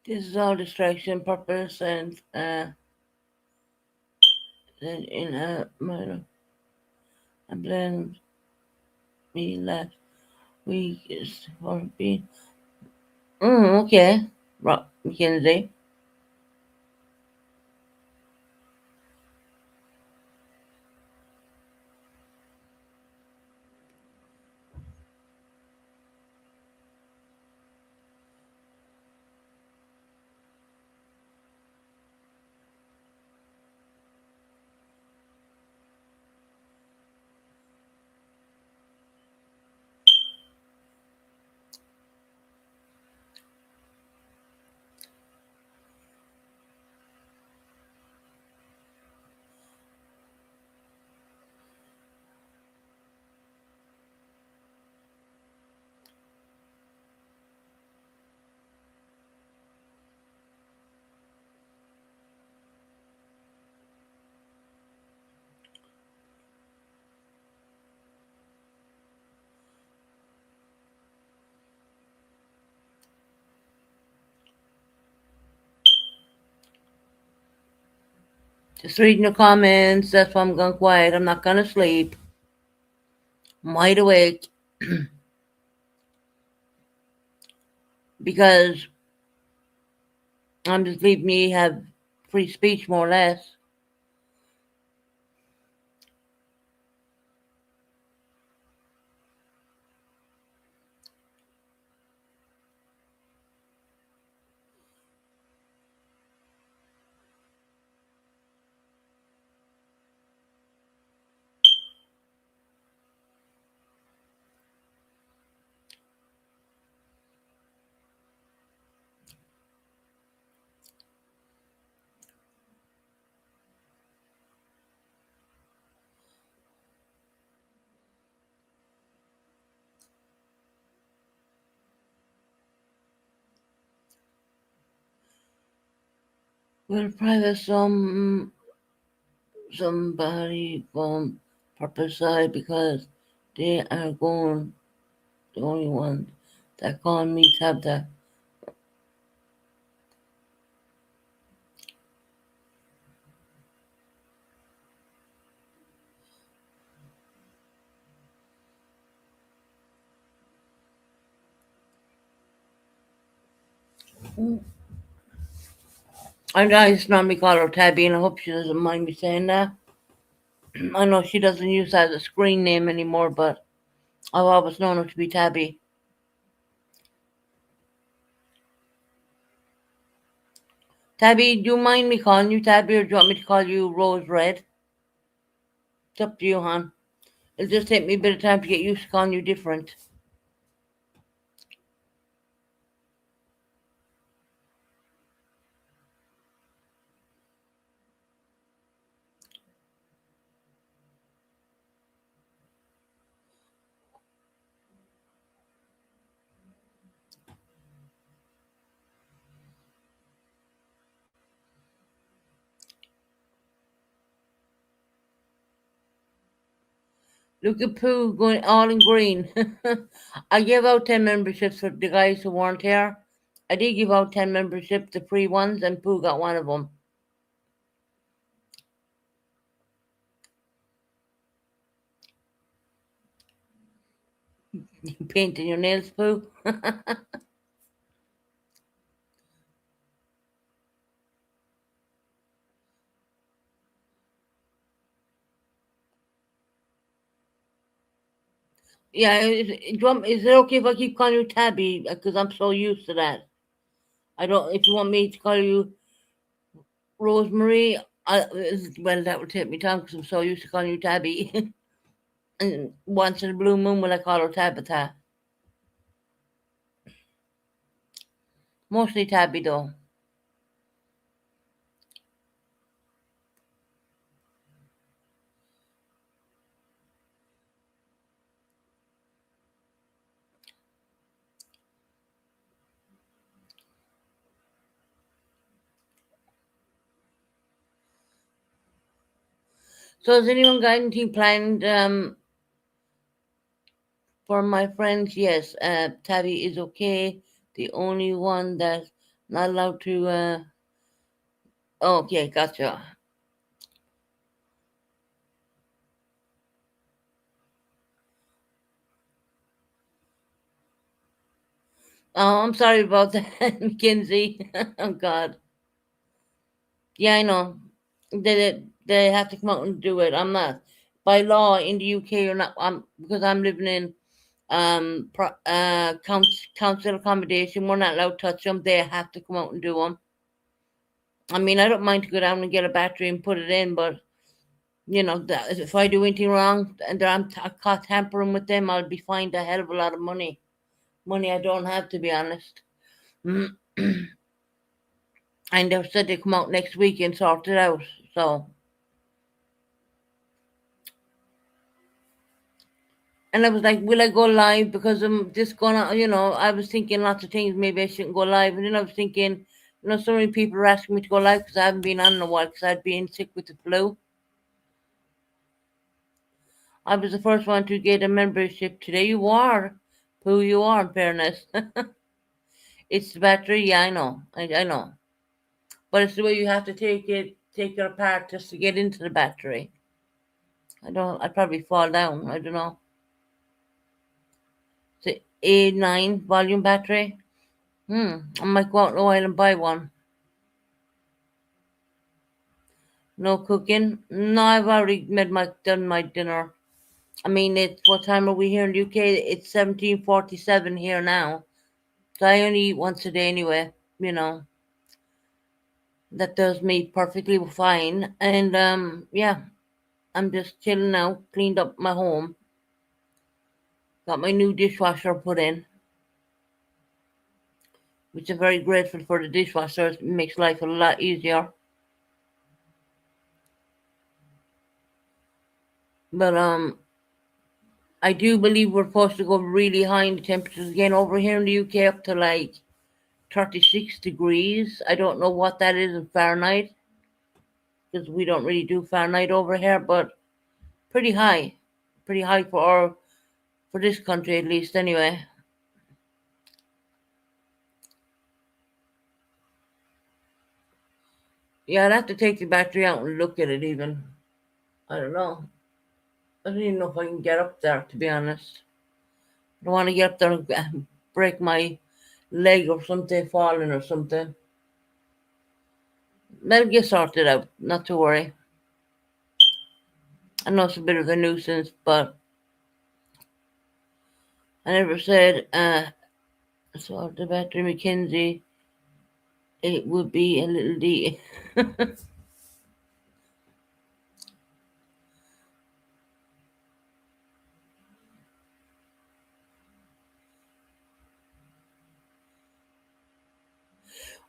This is all distraction, purpose, and in a matter. I blame me last week is for being. Okay. Right, Mackenzie. Just reading the comments. That's why I'm going quiet. I'm not going to sleep. I'm wide awake because I'm just leaving me have free speech more or less. Will private somebody from purpose side because they are going the only one that call me Satday. I just normally call her Tabby, and I hope she doesn't mind me saying that. I know she doesn't use that as a screen name anymore, but I've always known her to be Tabby. Tabby, do you mind me calling you Tabby, or do you want me to call you Rose Red? It's up to you, hon. It'll just take me a bit of time to get used to calling you different. Look at Pooh going all in green. I gave out 10 memberships for the guys who weren't here. I did give out 10 memberships, the free ones, and Pooh got one of them. You painting your nails, Pooh? Yeah, is it okay if I keep calling you Tabby? Because I'm so used to that. I don't. If you want me to call you Rosemary, well, that would take me time because I'm so used to calling you Tabby. And once in a blue moon, will I call her Tabitha? Mostly Tabby, though. So, has anyone got anything planned for my friends? Yes, Tabby is okay. The only one that Not allowed to. Okay, gotcha. Oh, I'm sorry about that, Mackenzie. Oh God. Yeah, I know. They have to come out and do it. I'm not by law in the UK. You're not. I'm because I'm living in council accommodation. We're not allowed to touch them. They have to come out and do them. I mean, I don't mind to go down and get a battery and put it in, but if I do anything wrong and I'm caught tampering with them, I'll be fined a hell of a lot of money. Money I don't have, to be honest. And they said they come out next week and sort it out. So, and I was like, will I go live? Because I'm just gonna, I was thinking lots of things. Maybe I shouldn't go live. And then I was thinking, so many people are asking me to go live because I haven't been on in a while because I'd been sick with the flu. I was the first one to get a membership today. You are who you are, in fairness. It's the battery, yeah, I know. I know. But it's the way you have to take it apart just to get into the battery. I'd probably fall down. I don't know. It's a A9 volume battery. I might go out in a while and buy one. No cooking. No, I've already done my dinner. I mean, it's what time are we here in the UK? It's 17:47 here now. So I only eat once a day anyway. You know that does me perfectly fine. And yeah, I'm just chilling now. Cleaned up my home. Got my new dishwasher put in, which I'm very grateful for the dishwasher. It makes life a lot easier. But I do believe we're supposed to go really high in the temperatures again over here in the UK, up to like 36 degrees. I don't know what that is in Fahrenheit because we don't really do Fahrenheit over here, but pretty high, pretty high for this country at least. Anyway, yeah, I'd have to take the battery out and look at it. Even I don't know. I don't even know if I can get up there. To be honest, I don't want to get up there and break my leg or something, falling or something. That'll get sorted out. Not to worry. I know it's a bit of a nuisance, but I never said. So the battery, Mackenzie, it would be a little D.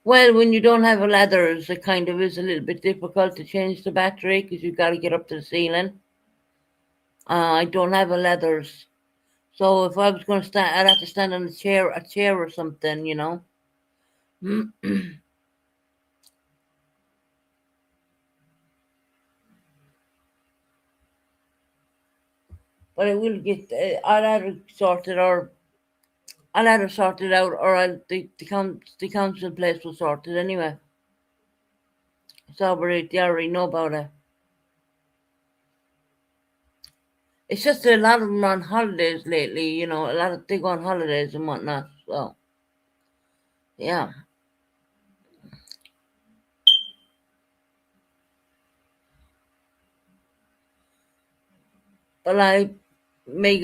Well, when you don't have a ladder, it kind of is a little bit difficult to change the battery because you've got to get up to the ceiling. I don't have a ladders, so if I was going to stand, I'd have to stand on a chair or something. But I will get. I'll either sort it, or I'll either sort it out, or the council place will sort it anyway. So they already know about it. It's just that a lot of them are on holidays lately. A lot of they go on holidays and whatnot. So yeah, but I may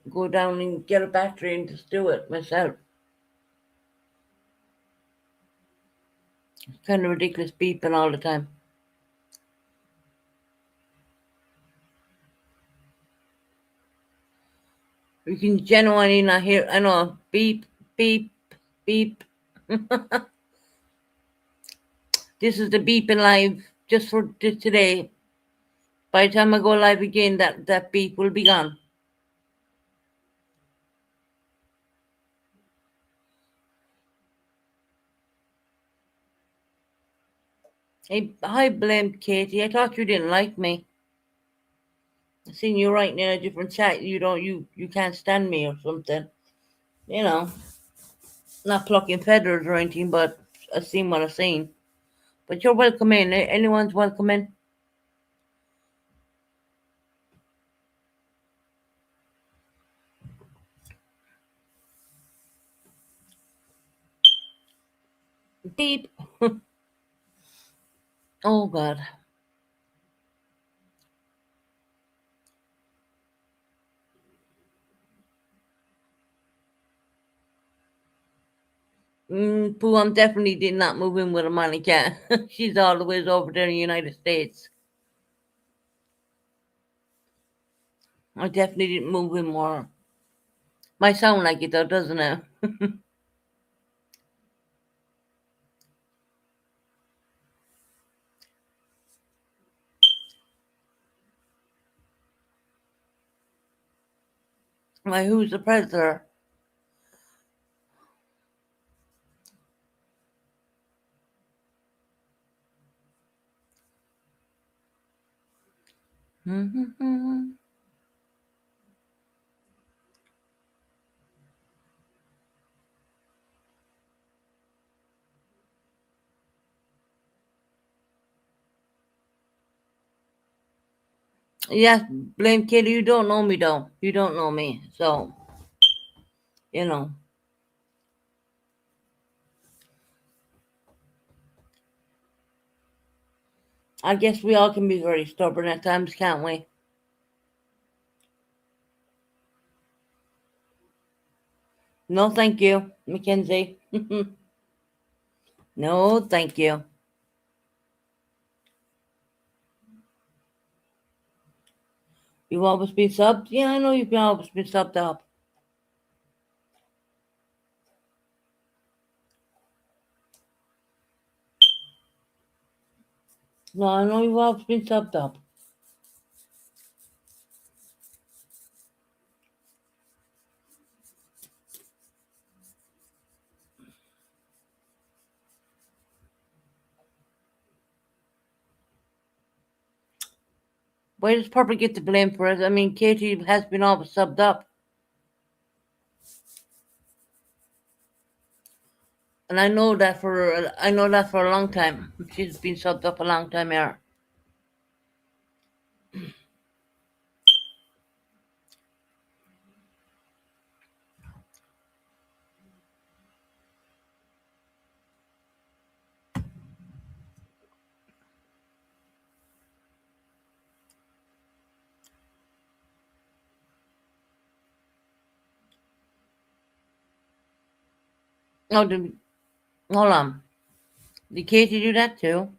go down and get a battery and just do it myself. It's kind of ridiculous beeping all the time. You can genuinely not hear. I know beep, beep, beep. This is the beeping live just for today. By the time I go live again, that beep will be gone. Hey, hi, blamed Katie. I thought you didn't like me. I seen you writing in a different chat. You can't stand me or something. You know, not plucking feathers or anything, but I've seen what I've seen. But you're welcome in. Anyone's welcome in. Deep. Oh God. Pooh, I'm definitely did not move in with a Monica. She's all the way over there in the United States. I definitely didn't move in more. Might sound like it though, doesn't it? Why, who's the president? Yes, blame Kitty. You don't know me though. You don't know me. So, you know, I guess we all can be very stubborn at times, can't we? No, thank you, Mackenzie. No, thank you. You've always been subbed? Yeah, I know you've been always been subbed up. No, I know you've always been subbed up. Why does Purple get the blame for it? I mean, Katie has been always subbed up. And I know that for a long time. She's been subbed up a long time here. Oh, hold on. Did Katie do that too?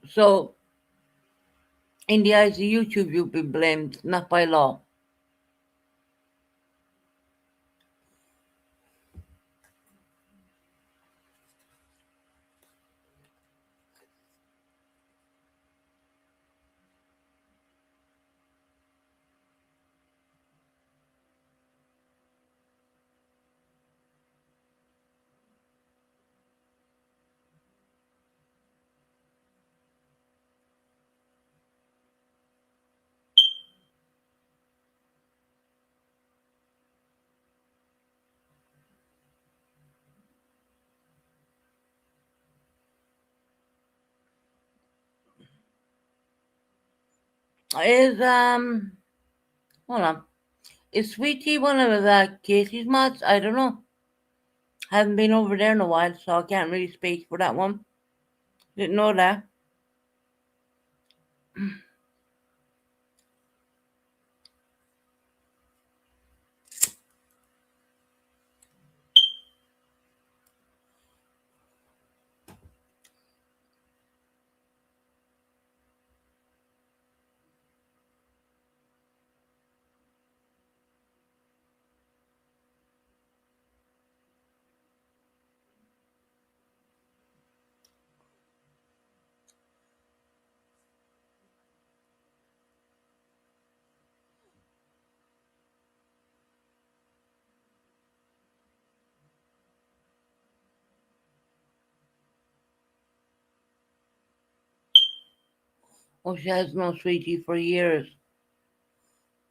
So, in the eyes of YouTube, you've been blamed, not by law. Is hold on. Is Sweetie one of Casey's mods? I don't know. Haven't been over there in a while, so I can't really speak for that one. Didn't know that. Oh, she has no sweetie for years.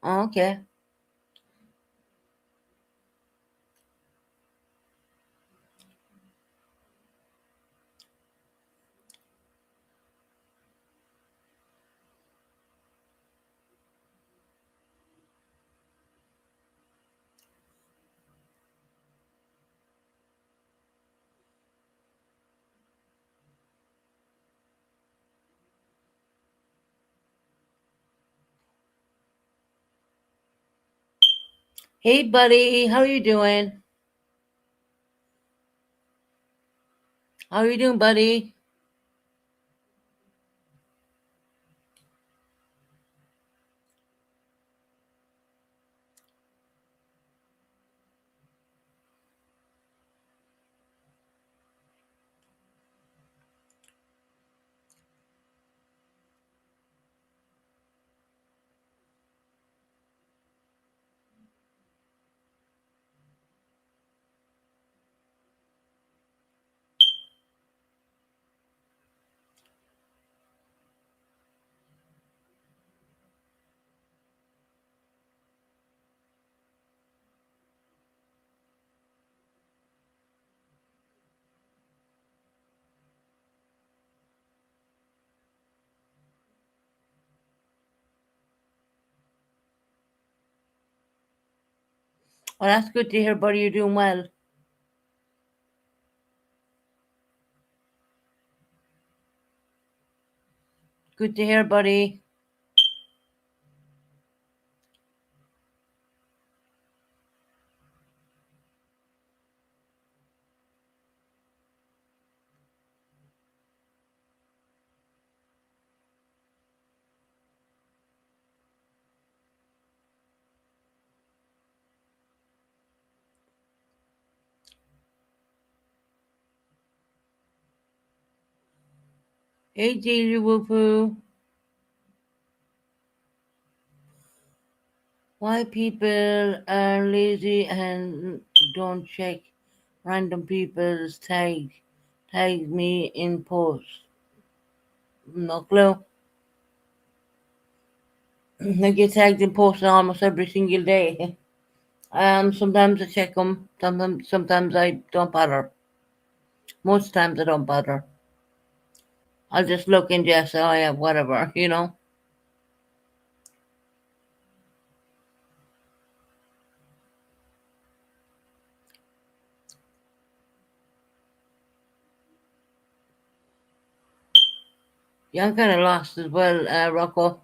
Oh, okay. Hey, buddy, how you doing? How you doing, buddy? Well, that's good to hear, buddy. You're doing well. Good to hear, buddy. Hey, Delia Whoopoo. Why people are lazy and don't check random people's tag me in post? No clue. I get tagged in posts almost every single day. Sometimes I check them. Sometimes I don't bother. Most times I don't bother. I'll just look and just say, oh yeah, whatever. Yeah, I'm kind of lost as well, Rocco.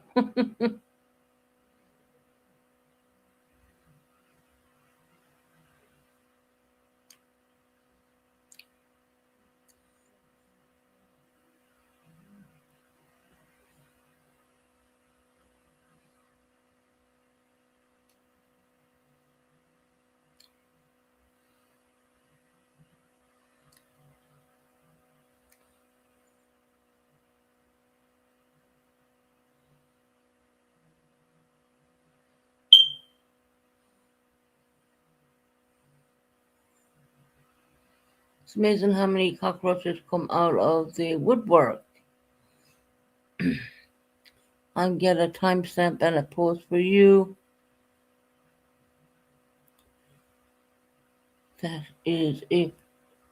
It's amazing how many cockroaches come out of the woodwork. I'll get a timestamp and a post for you. That is if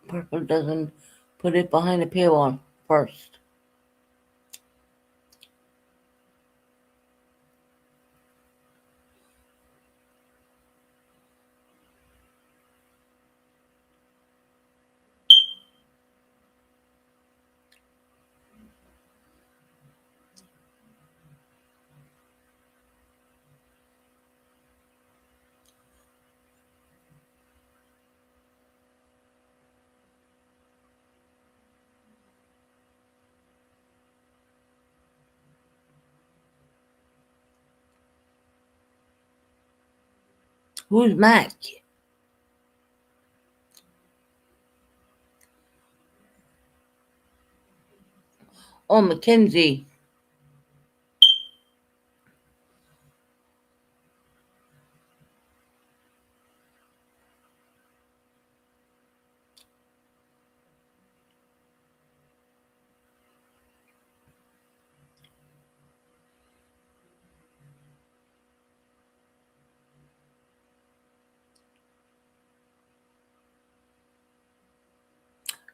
Purple doesn't put it behind a paywall first. Who's Mac? Oh, Mackenzie.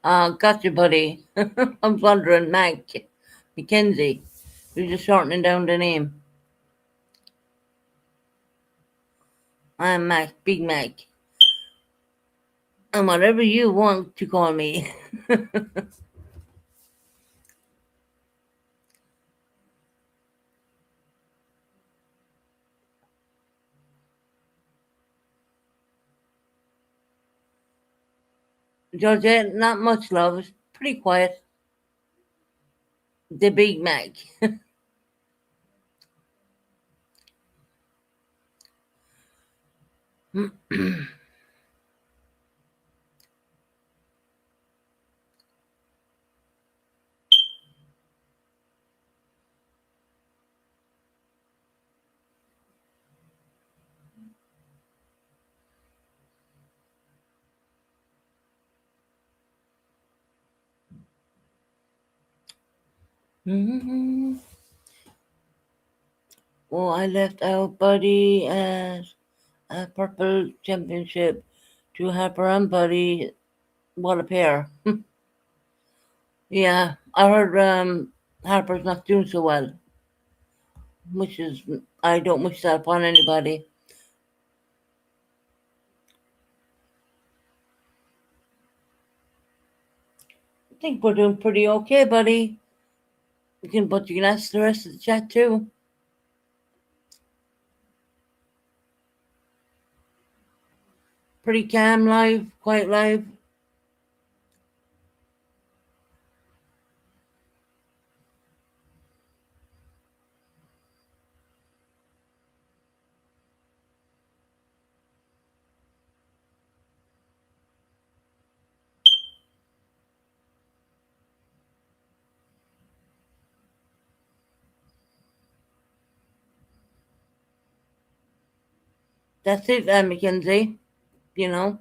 Gotcha, buddy. I was wondering, Mac. Mackenzie. You're just shortening down the name. I'm Mac, Big Mac. And whatever you want to call me. Georgette, not much love. It's pretty quiet. The Big Mac. Oh, I left out Buddy as a purple championship to Harper and Buddy. What a pair. Yeah, I heard Harper's not doing so well, which is, I don't wish that upon anybody. I think we're doing pretty okay, buddy. But you can ask the rest of the chat too. Pretty calm live, quiet live. That's it, Mackenzie. You know,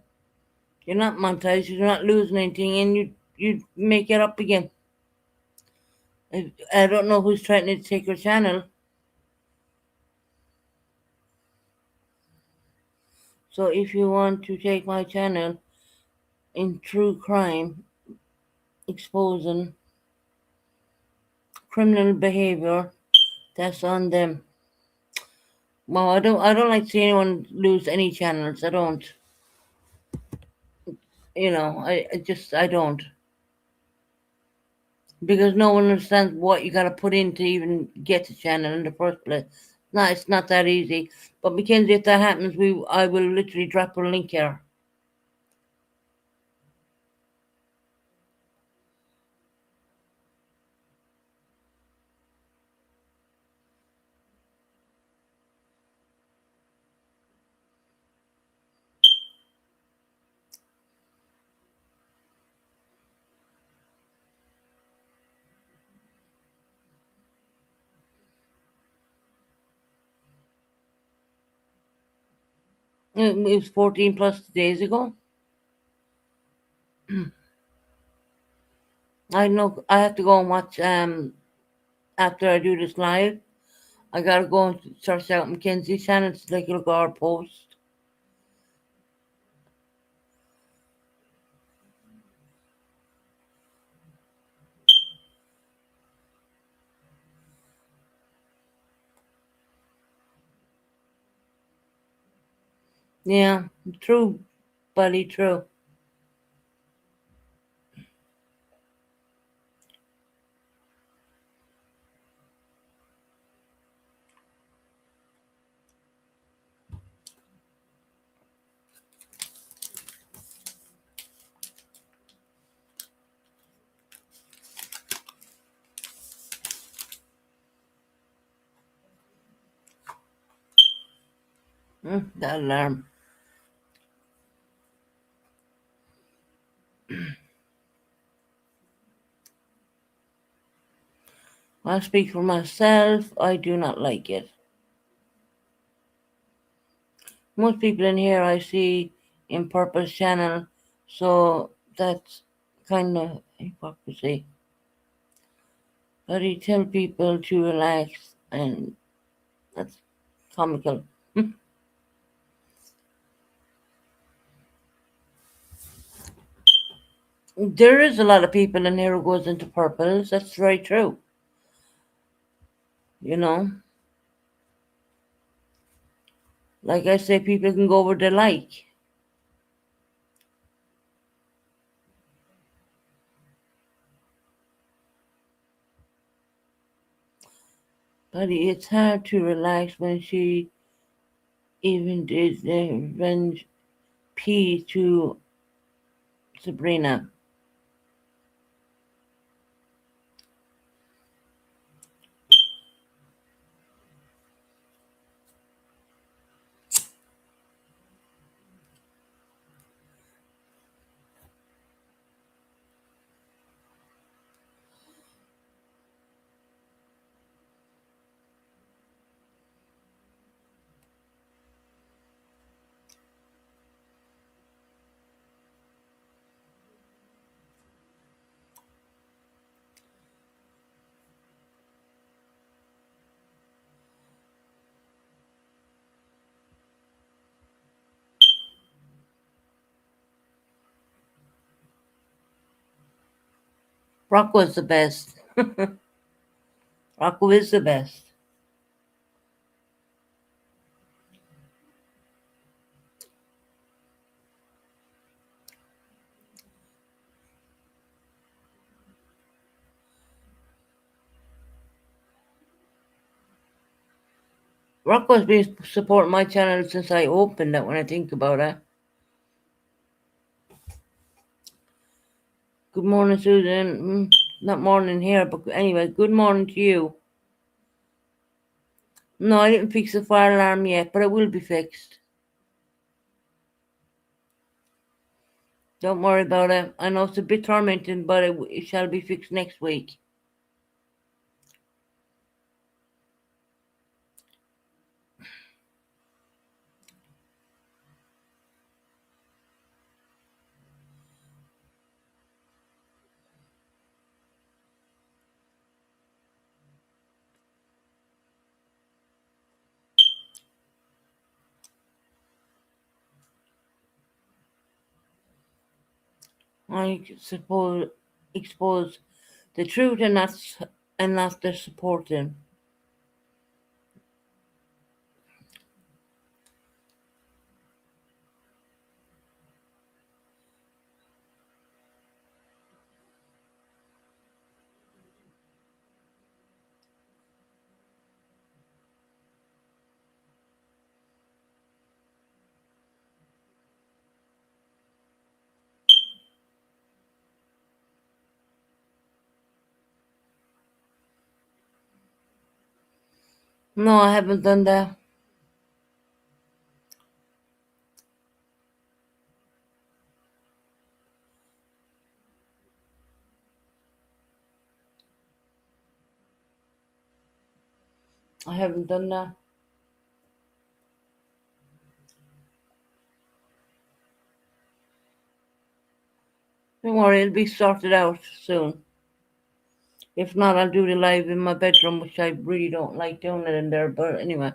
you're not monetized, you're not losing anything, and you make it up again. I don't know who's trying to take your channel. So if you want to take my channel in true crime, exposing criminal behavior, that's on them. Well, I don't like to see anyone lose any channels. I don't. I don't. Because no one understands what you got to put in to even get the channel in the first place. No, it's not that easy. But Mackenzie, if that happens, I will literally drop a link here. It was 14 plus days ago. I know I have to go and watch after I do this live. I gotta go and search out Mackenzie's channel to take a look at our post. Yeah, true, buddy, true. That alarm. I speak for myself. I do not like it. Most people in here I see in Purpose Channel, so that's kind of hypocrisy. But he tell people to relax, and that's comical. There is a lot of people in here who goes into purples. That's very true. You know, like I say, people can go where they like. But it's hard to relax when she even did the revenge P to Sabrina. Rocco's the best. Rocco is the best. Rocco's been supporting my channel since I opened it when I think about it. Good morning, Susan. Not morning here, but anyway, good morning to you. No, I didn't fix the fire alarm yet, but it will be fixed. Don't worry about it. I know it's a bit tormenting, but it shall be fixed next week. I suppose expose the truth and not the supporting. No, I haven't done that. I haven't done that. Don't worry, it'll be sorted out soon. If not, I'll do the live in my bedroom, which I really don't like doing it in there. But anyway,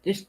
this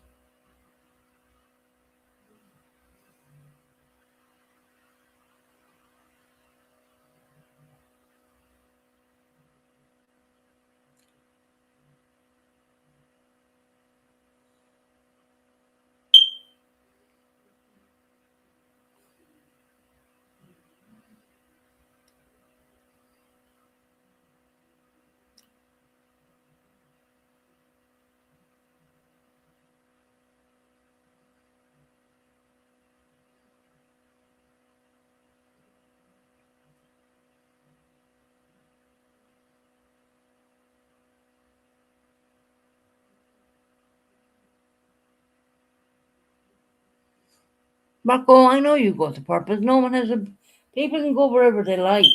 Marco, I know you go to purpose. No one has a. People can go wherever they like.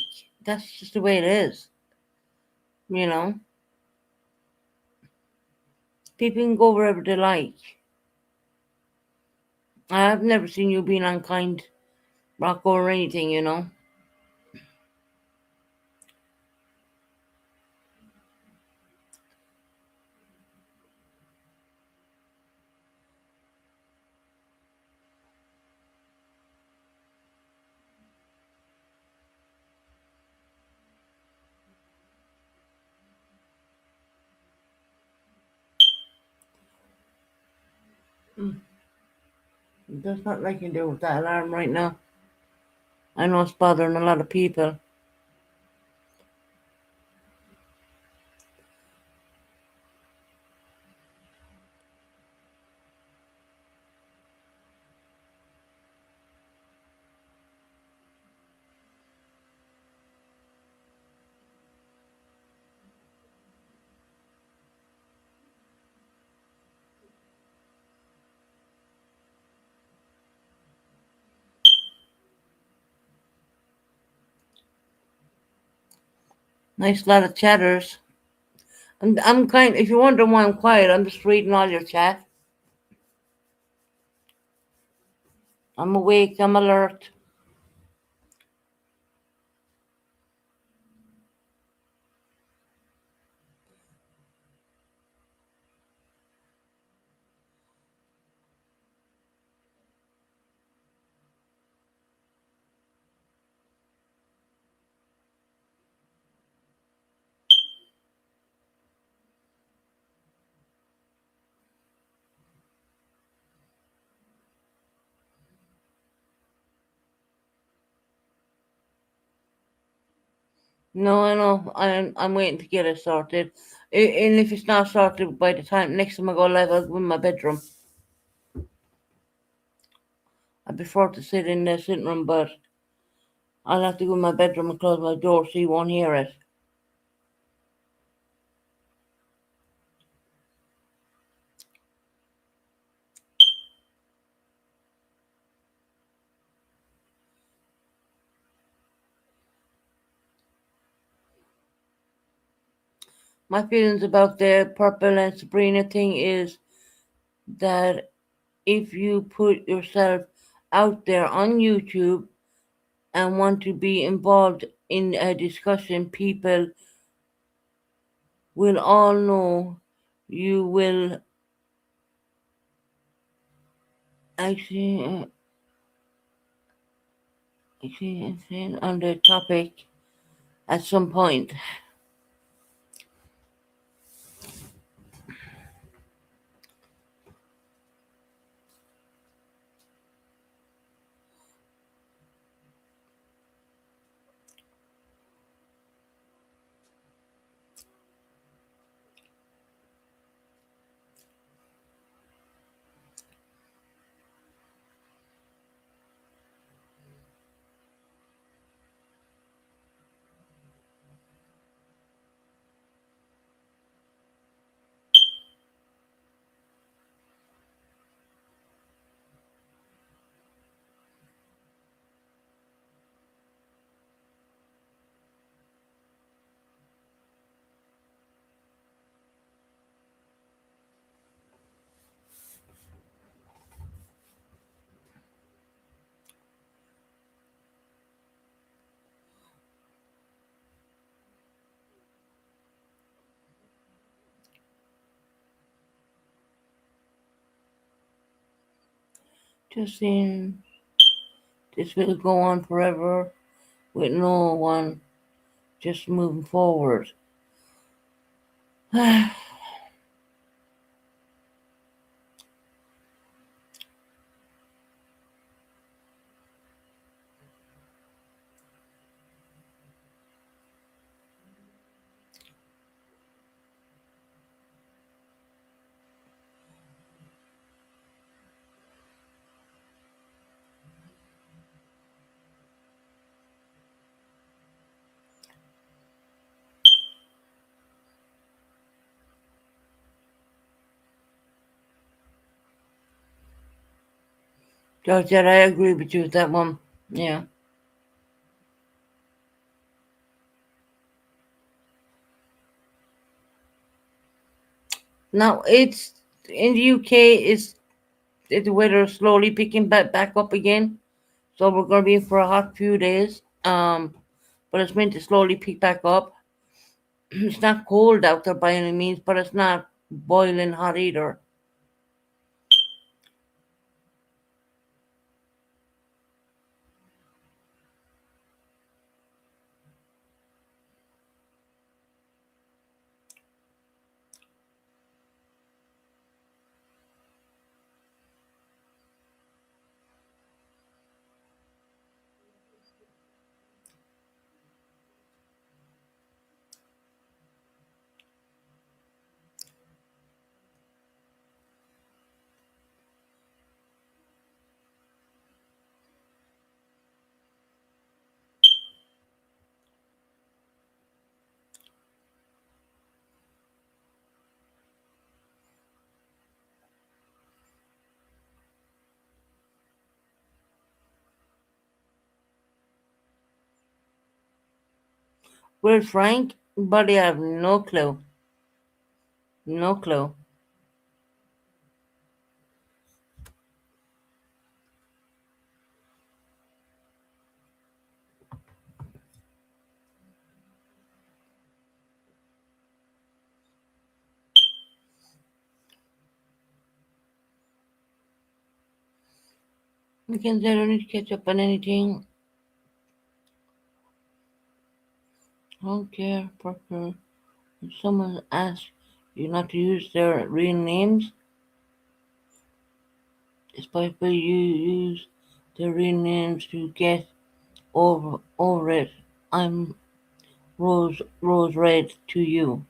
That's just the way it is. You know, people can go wherever they like. I've never seen you being unkind rock or anything, you know. Mm. There's nothing I can do with that alarm right now. I know it's bothering a lot of people. Nice lot of chatters. I'm kind. If you wonder why I'm quiet, I'm just reading all your chat. I'm awake. I'm alert. No, I know. I'm waiting to get it sorted. And if it's not sorted by the time next time I go live, I'll go in my bedroom. I prefer to sit in the sitting room, but I'll have to go in my bedroom and close my door so you won't hear it. My feelings about the Purple and Sabrina thing is that if you put yourself out there on YouTube and want to be involved in a discussion, people will all know you will actually on the topic at some point. Just saying, this will go on forever with no one just moving forward. Georgette, I agree with you with that one. Yeah. Now it's in the UK. Is the weather slowly picking back up again? So we're gonna be in for a hot few days. But it's meant to slowly pick back up. It's not cold out there by any means, but it's not boiling hot either. Where's Frank? Buddy, I have no clue. No clue. Because I don't need to catch up on anything. I don't care, Parker. If someone asks you not to use their real names, despite where you use their real names to get over it. I'm Rose Red to you.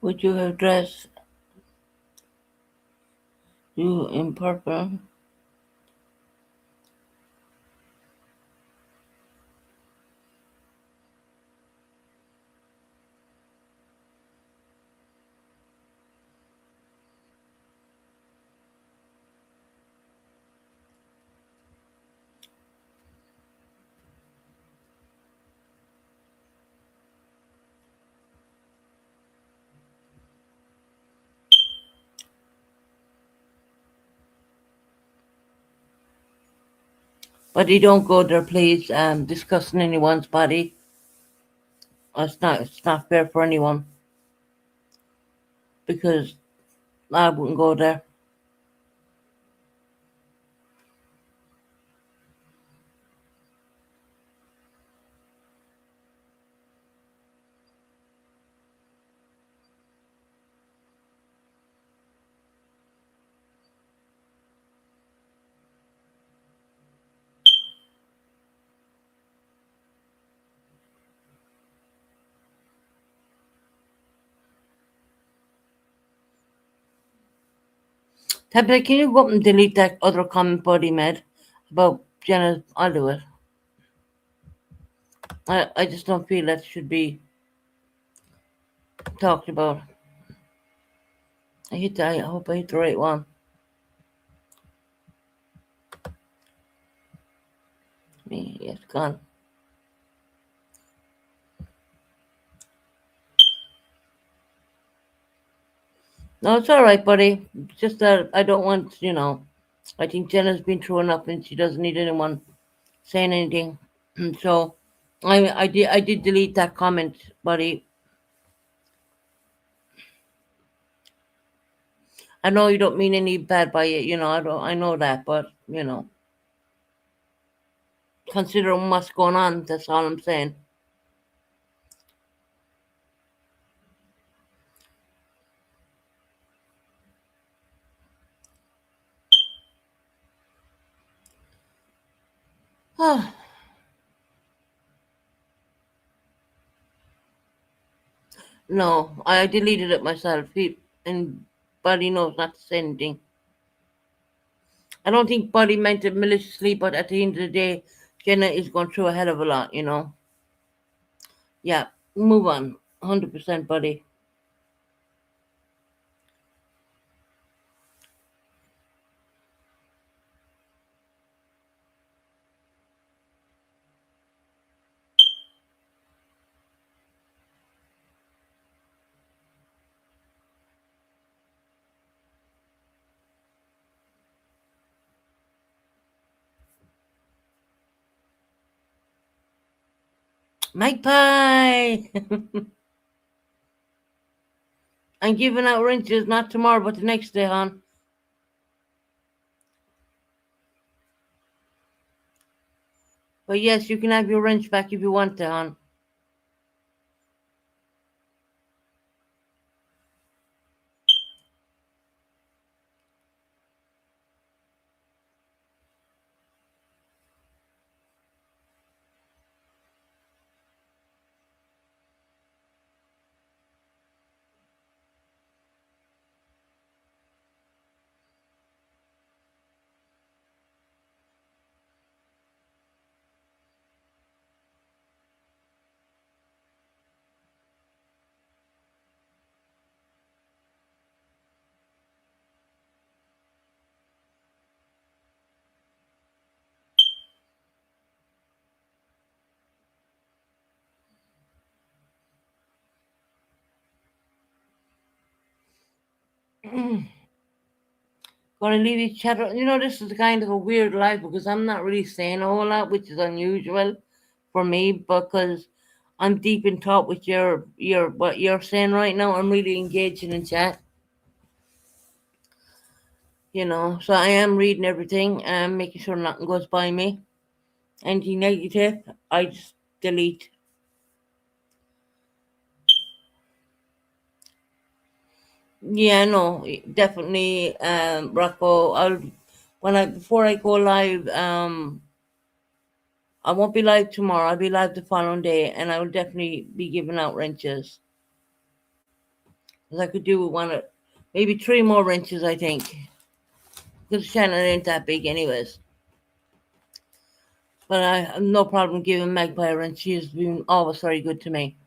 Would you have dressed you in purple? But you don't go there, please. Discussing anyone's body. It's not fair for anyone because I wouldn't go there. Tabitha, can you go up and delete that other comment Buddy made about Jenna? I'll do it. I just don't feel that should be talked about. I hope I hit the right one. Me, yes, gone. No, it's all right, buddy. It's just that I don't want. I think Jenna's been through enough, and she doesn't need anyone saying anything. So, I did delete that comment, buddy. I know you don't mean any bad by it. I know that, but considering what's going on, that's all I'm saying. No, I deleted it myself. And Buddy knows not to say anything. I don't think Buddy meant it maliciously, but at the end of the day, Jenna is going through a hell of a lot, you know. Yeah, move on. 100%, Buddy. Magpie! I'm giving out wrenches not tomorrow, but the next day, hon. But yes, you can have your wrench back if you want to, hon. Gonna leave each other. You know, this is kind of a weird life because I'm not really saying a whole lot, which is unusual for me because I'm deep in thought with your what you're saying right now. I'm really engaging in chat, you know. So I am reading everything and making sure nothing goes by me. Anything negative, I just delete. Yeah, no, definitely, Rocco. I'll when I before I go live, I won't be live tomorrow. I'll be live the following day, and I will definitely be giving out wrenches. 'Cause I could do with one, maybe three more wrenches. I think because Shannon ain't that big, anyways. But I have no problem giving Magpie a wrench. She has been always very good to me.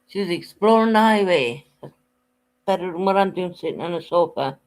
She's exploring the highway. Better than what I'm doing sitting on a sofa.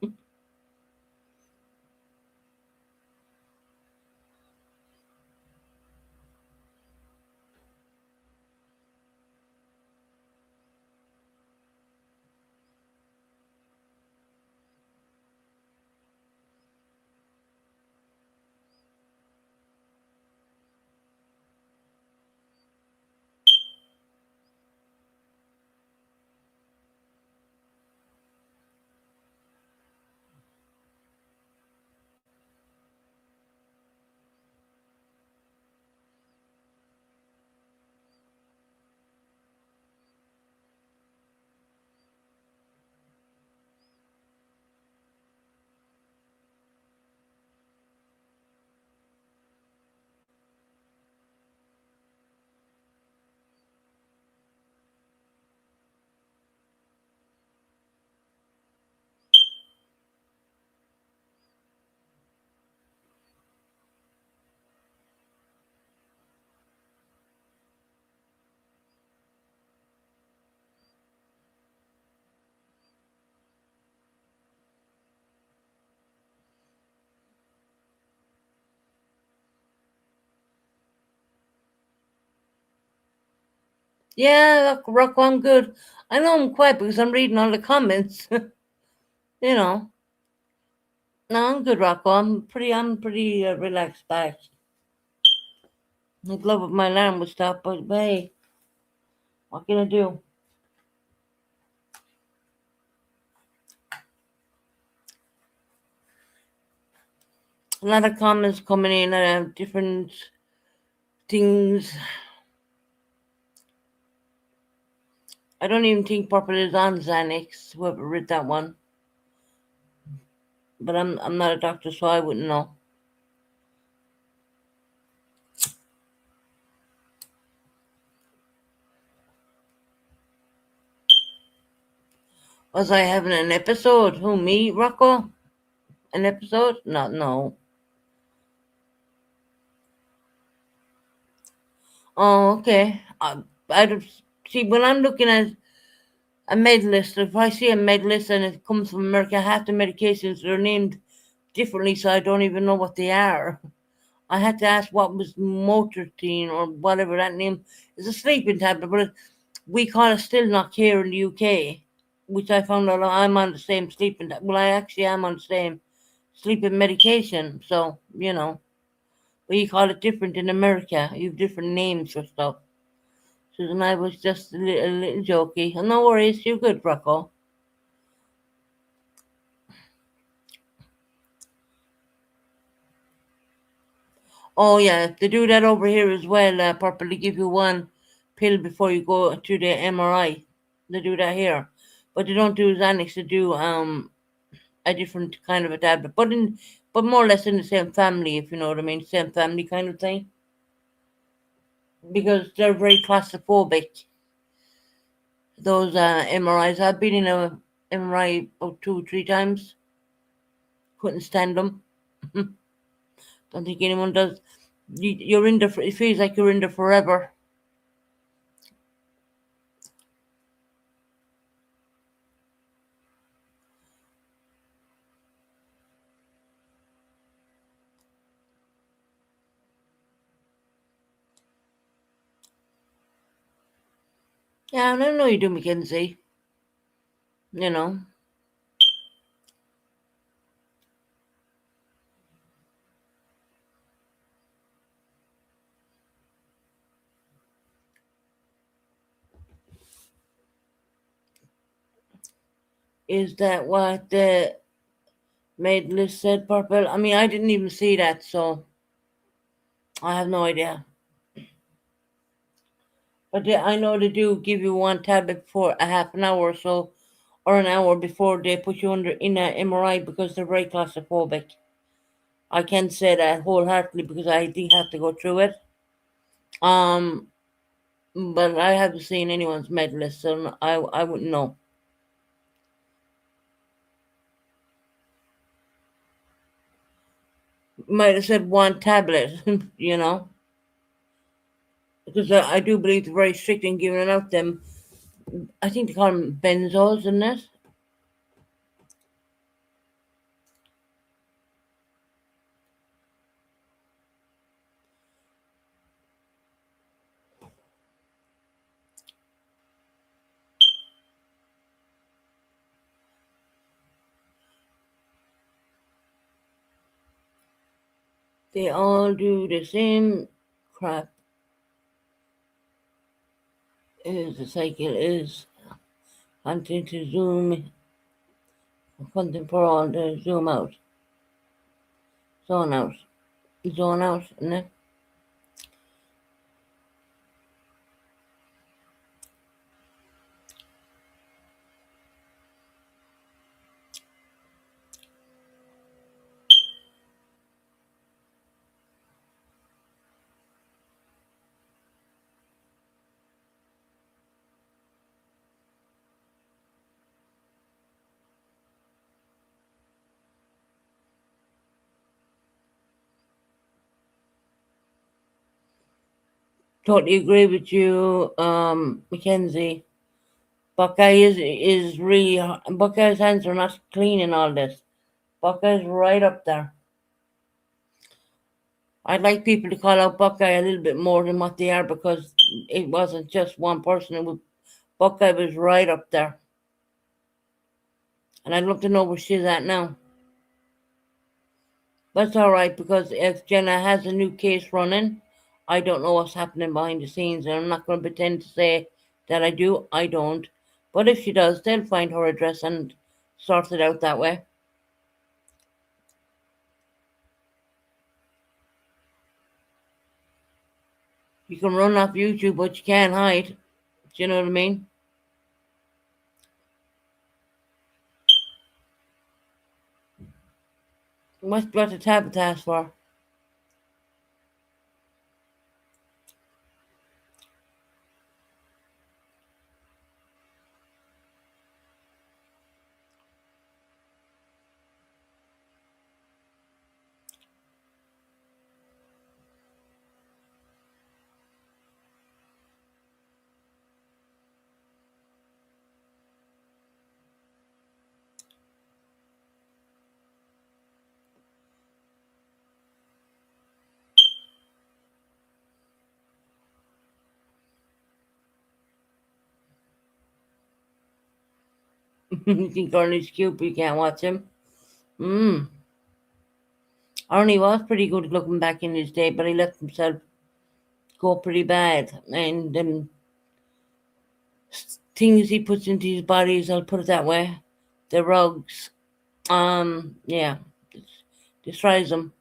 Yeah, look, Rocco, I'm good. I know I'm quiet because I'm reading all the comments. you know. No, I'm good, Rocco. I'm pretty relaxed back. I'd love if my alarm would stop, but hey, what can I do? A lot of comments coming in, different things. I don't even think Purple is on Xanax. Whoever read that one, but I'm not a doctor, so I wouldn't know. Was I having an episode? Who, me, Rocco? An episode? No, no. Oh, okay. I don't see when I'm looking at a med list. If I see a med list and it comes from America, half the medications are named differently, so I don't even know what they are. I had to ask what was Motrotine or whatever that name is. A sleeping tablet, but we call it still not here in the UK, which I found out I'm on the same sleeping. Well, I actually am on the same sleeping medication, so we call it different in America. You have different names for stuff. So then I was just a little jokey. No worries, you're good, Rocco. Oh yeah, they do that over here as well. Purple, they give you one pill before you go to the MRI. They do that here, but they don't do Xanax. They do a different kind of a tablet, but more or less in the same family, if you know what I mean, same family kind of thing. Because they're very claustrophobic. Those MRIs. I've been in a MRI about 2 or 3 times. Couldn't stand them. Don't think anyone does. You're in there. It feels like you're in there forever. Yeah, I don't know you do, Mackenzie. You know, is that what the maid list said, Purple? I mean, I didn't even see that, so I have no idea. But I know they do give you one tablet for a half an hour or so, or an hour before they put you under in a MRI because they're very claustrophobic. I can say that wholeheartedly because I did have to go through it. Um, but I haven't seen anyone's med list, so I wouldn't know. Might have said one tablet, because I do believe they're very strict in giving out them. I think they call them benzos, isn't it? They all do the same crap. Is the cycle is hunting to zoom, hunting for all the zoom out, zone out, zone out, isn't it? Totally agree with you, Mackenzie. Buckeye is really Buckeye's hands are not clean in all this. Buckeye's right up there. I'd like people to call out Buckeye a little bit more than what they are because it wasn't just one person. Buckeye was right up there. And I'd love to know where she's at now. But it's alright because if Jenna has a new case running, I don't know what's happening behind the scenes. And I'm not going to pretend to say that I do. I don't. But if she does, they'll find her address and sort it out that way. You can run off YouTube, but you can't hide. Do you know what I mean? What's got the task for? You think Gurney's cute, but you can't watch him? Mm. Arnie was pretty good looking back in his day, but he left himself go pretty bad. And things he puts into his bodies, I'll put it that way, the rugs, yeah, destroys them.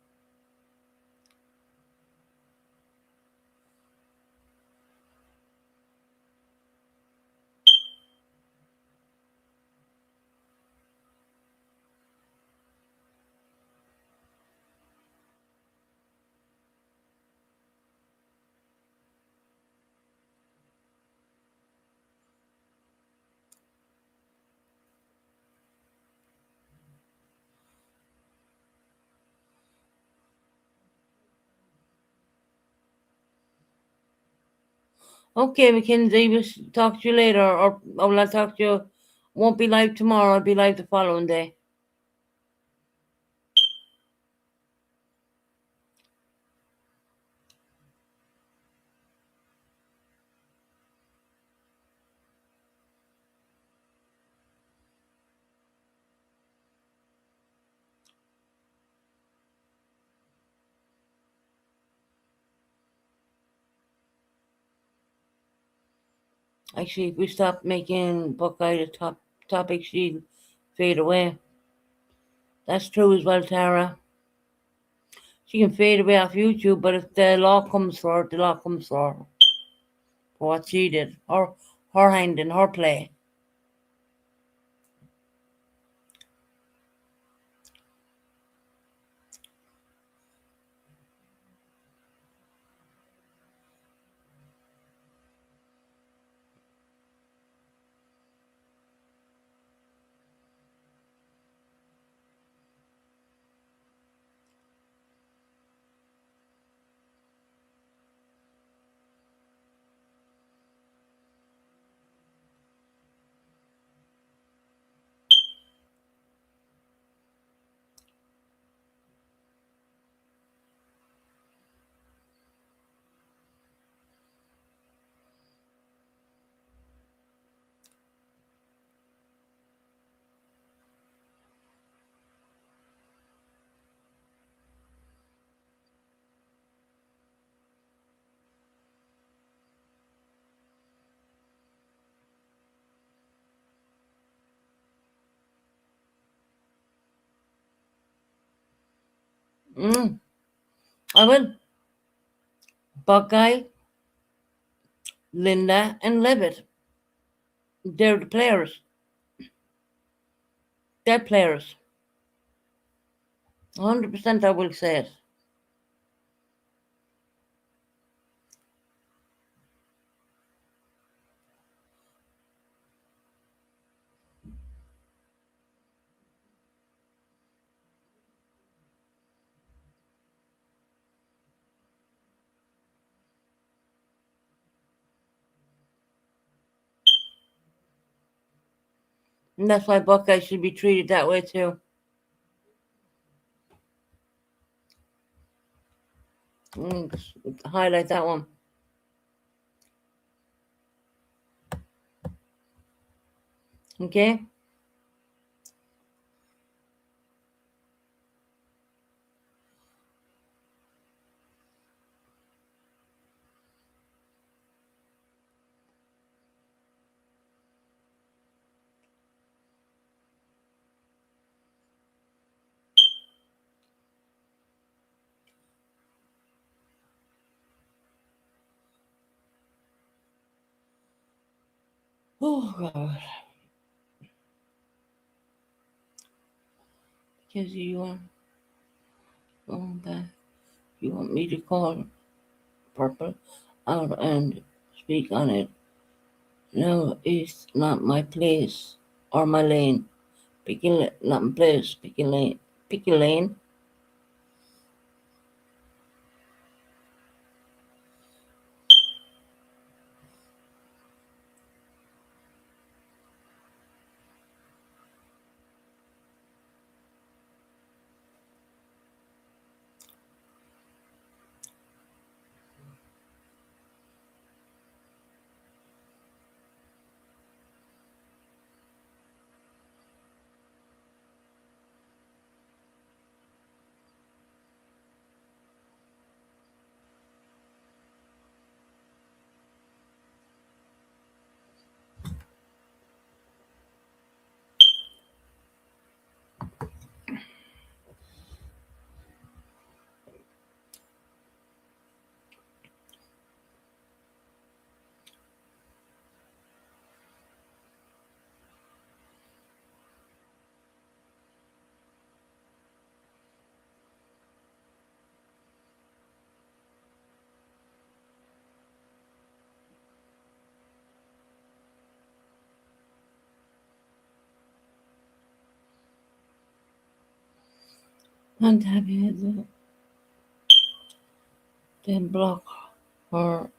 Okay, Mackenzie, we'll talk to you later, or will I talk to you? Won't be live tomorrow, I'll be live the following day. Actually, if we stop making Buckeye the top topic, she'd fade away. That's true as well, Tara. She can fade away off YouTube, but if the law comes for her, the law comes for her. For what she did. Her hand in her play. Mm, I will. Buckeye, Linda, and Levitt. They're the players. They're players. 100% I will say it. And that's why Buckeye should be treated that way too. Just highlight that one. Okay. Oh God. Because back. You want me to call purple out and speak on it? No, it's not my place or my lane. Picking not my place. Picking lane. Picking lane. And have you the block or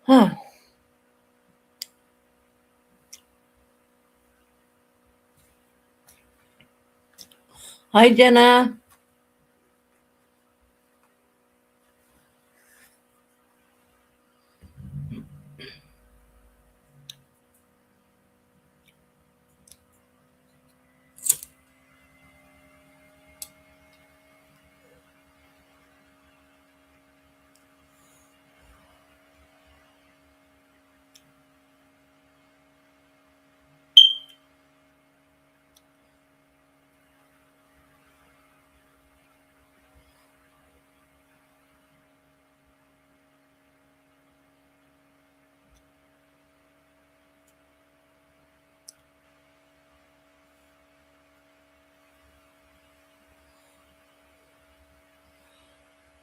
huh? Hi Jenna.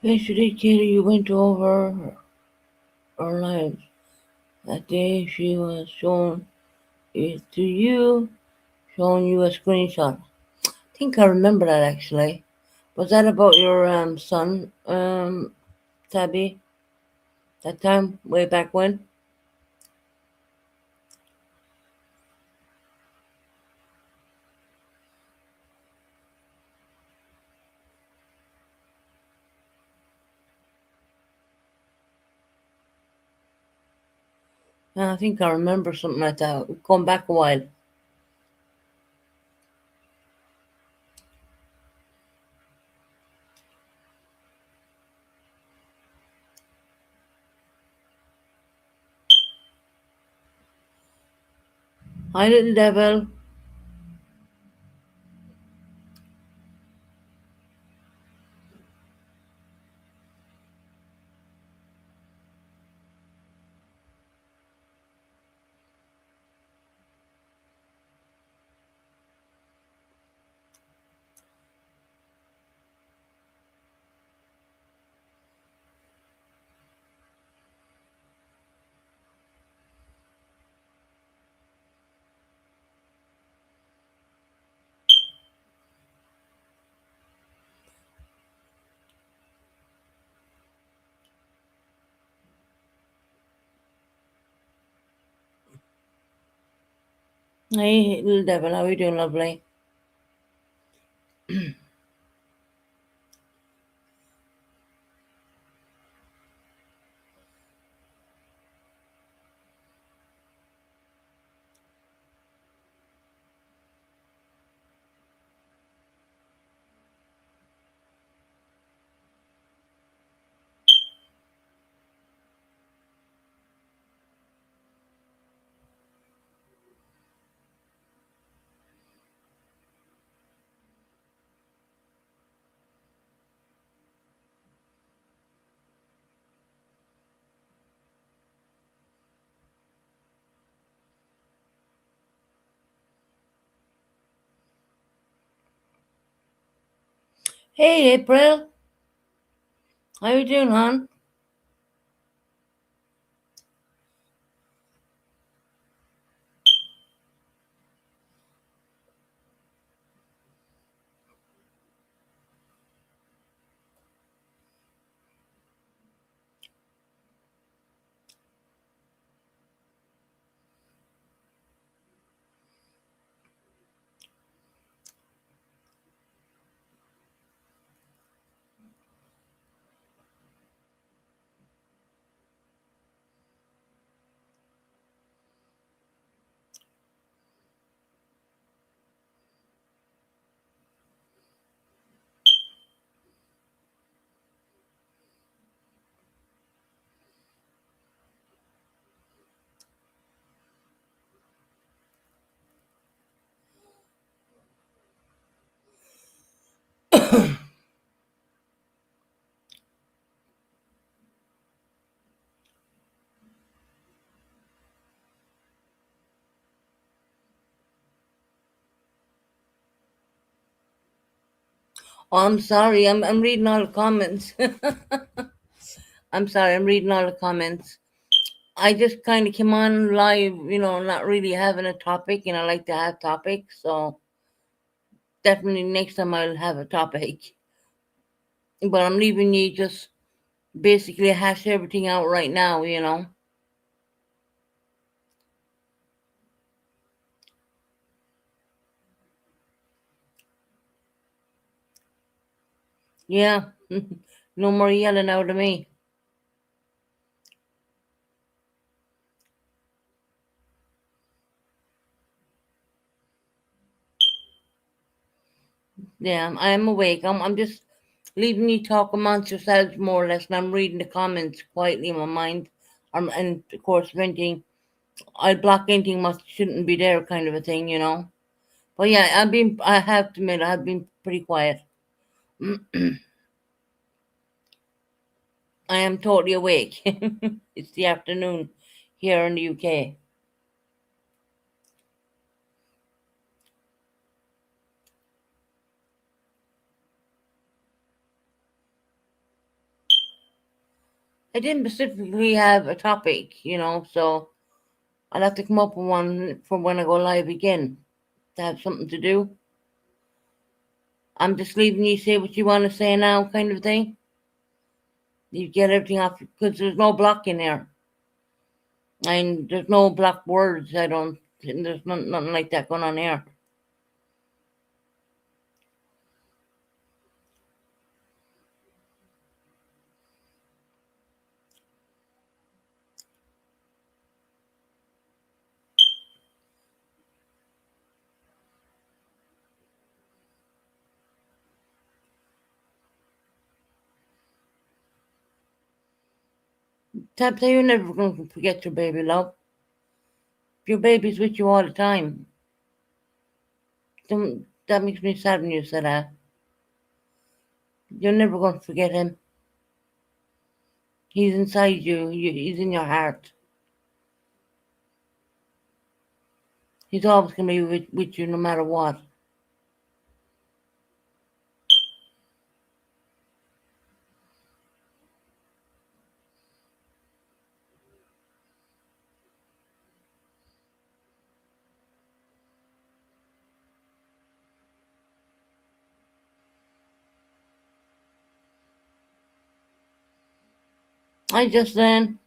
Yesterday, Katie, you went over our lives. That day, she was showing it to you, showing you a screenshot. I think I remember that actually. Was that about your son, Tabby? That time, way back when? Yeah, I think I remember something like that. Going back a while. Hi, little devil. Hey, little devil, how are you doing, lovely? Hey, April, how you doing, hon? Oh, I'm sorry, I'm reading all the comments. I'm sorry, I'm reading all the comments. I just kind of came on live, not really having a topic, and I like to have topics, so definitely next time I'll have a topic. But I'm leaving you just basically hash everything out right now. Yeah, no more yelling out at me. Yeah, I'm awake. I'm just leaving you talk amongst yourselves more or less, and I'm reading the comments quietly in my mind. And of course, venting. I block anything what shouldn't be there, kind of a thing. But yeah, I have to admit, I've been pretty quiet. I am totally awake. It's the afternoon here in the UK. I didn't specifically have a topic, so I'll have to come up with one for when I go live again to have something to do. I'm just leaving you say what you want to say now, kind of thing. You get everything off because there's no block in there, and there's no block words. I don't. There's nothing like that going on here. Tabitha, you're never going to forget your baby, love. Your baby's with you all the time. That makes me sad when you say that. You're never going to forget him. He's inside you. He's in your heart. He's always going to be with you no matter what. I just then.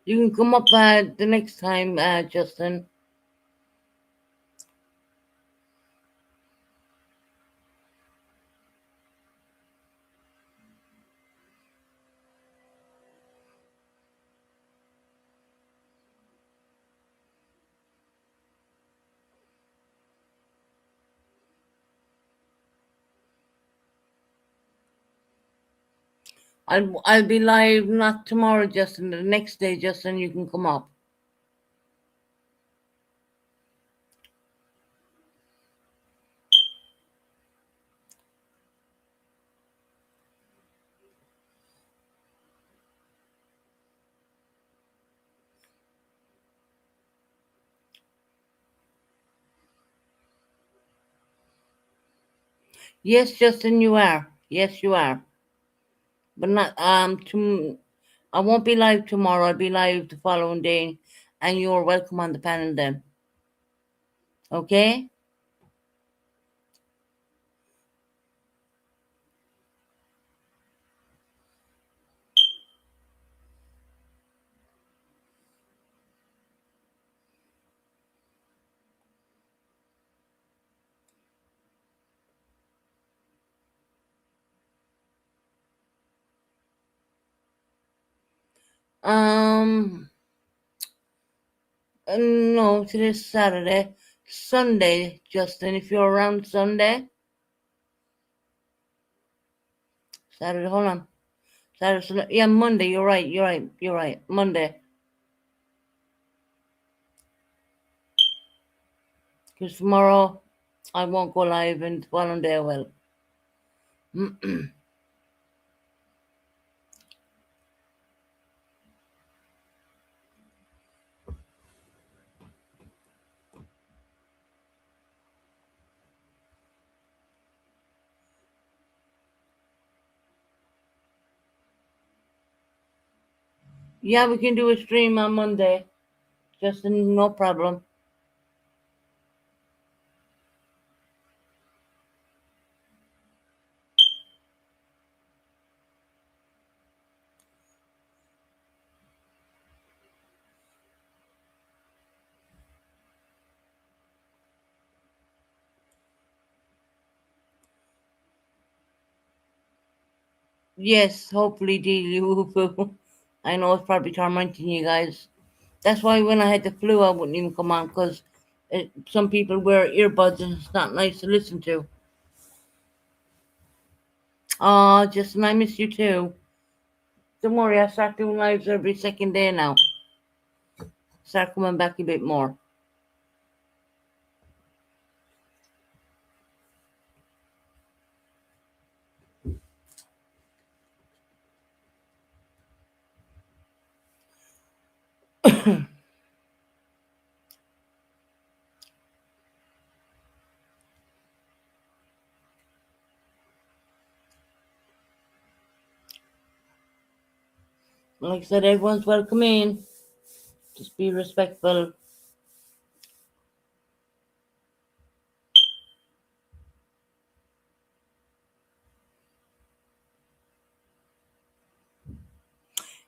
You can come up the next time, Justin. I'll be live not tomorrow, Justin. The next day, Justin, you can come up. Yes, Justin, you are. Yes, you are. But not I won't be live tomorrow. I'll be live the following day, and you're welcome on the panel then. Okay? Um, no, today's Saturday. Sunday, Justin. If you're around Sunday, Saturday. Hold on. Saturday. Yeah, Monday. You're right. You're right. You're right. Monday. Because tomorrow I won't go live, and the following day I will. Yeah, we can do a stream on Monday. Justin, no problem. Yes, hopefully, deal you. I know it's probably tormenting you guys. That's why when I had the flu, I wouldn't even come on because some people wear earbuds and it's not nice to listen to. Oh, Justin, I miss you too. Don't worry, I start doing lives every second day now. Start coming back a bit more. Like I said, everyone's welcome in. Just be respectful.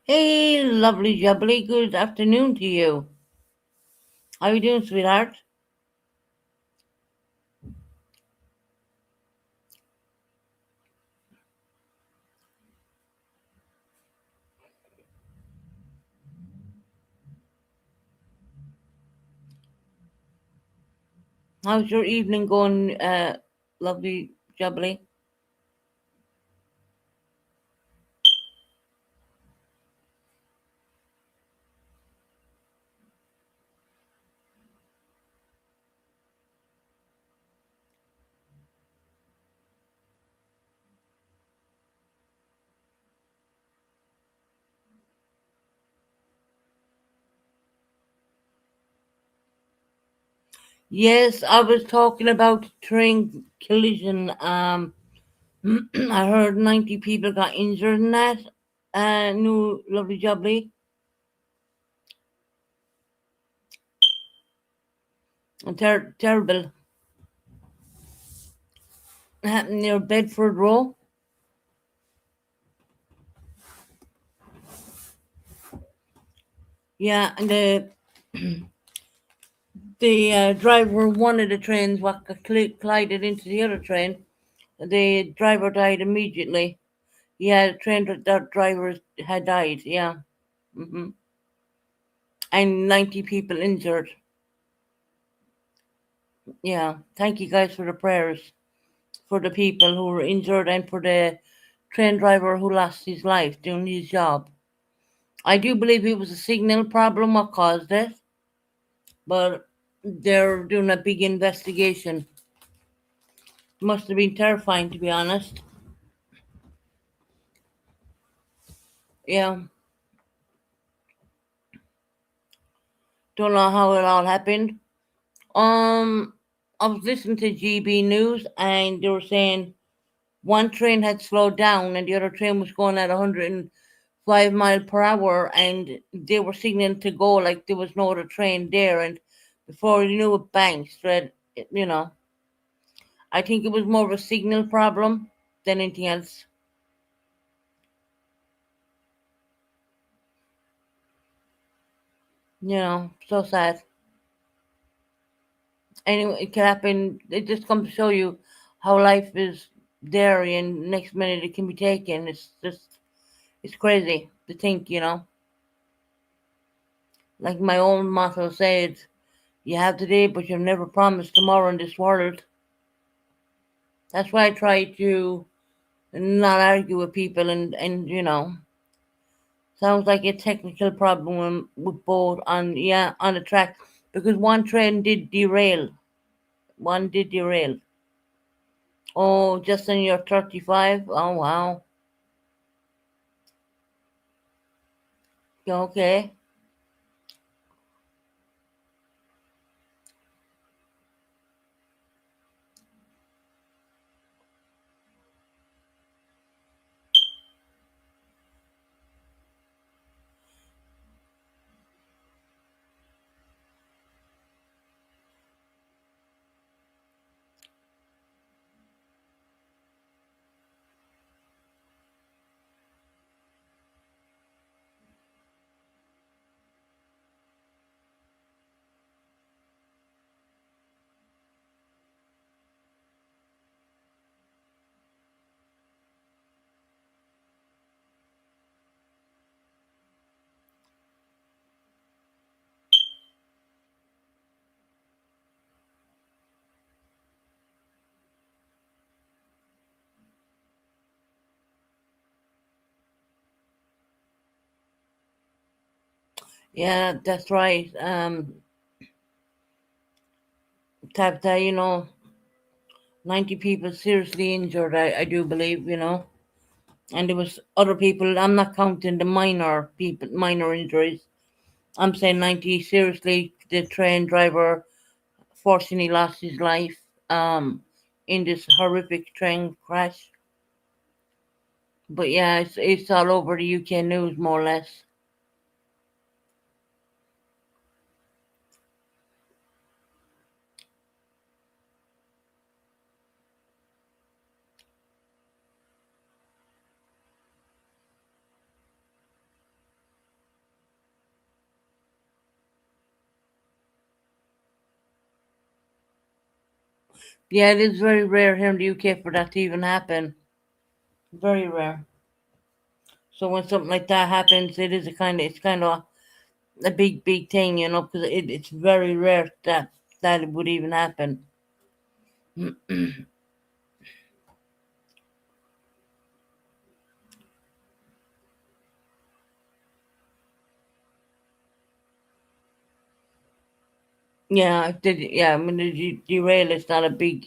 Hey, lovely jubbly. Good afternoon to you. How you doing, sweetheart? How's your evening going, lovely jubbly? Yes, I was talking about train collision. I heard 90 people got injured in that. New lovely jubbly. Terrible. Happened near Bedford Row. Yeah, and the driver of one of the trains what collided into the other train. The driver died immediately. Yeah, the train driver had died. Yeah, hmm and 90 people injured. Yeah, thank you guys for the prayers for the people who were injured and for the train driver who lost his life doing his job. I do believe it was a signal problem what caused it, but they're doing a big investigation. Must have been terrifying, to be honest. Yeah, don't know how it all happened. Um, I was listening to GB News and they were saying one train had slowed down and the other train was going at 105 miles per hour and they were signaling to go like there was no other train there and before you knew it, bang, straight, you know. I think it was more of a signal problem than anything else. So sad. Anyway, it can happen. It just comes to show you how life is there, and next minute it can be taken. It's crazy to think. Like my own motto said, you have today, but you've never promised tomorrow in this world. That's why I try to not argue with people, and sounds like a technical problem with both on the track because one train did derail. One did derail. Oh, just in your 35? Oh, wow. Okay. Yeah, that's right. Tabitha, 90 people seriously injured, I do believe. And there was other people, I'm not counting the minor people, minor injuries. I'm saying 90 seriously. The train driver fortunately lost his life in this horrific train crash. But yeah, it's all over the UK news, more or less. Yeah, it is very rare here in the UK for that to even happen. Very rare. So when something like that happens, it's kind of a big thing, because it's very rare that it would even happen. Yeah, yeah. I mean, the derail is not a big,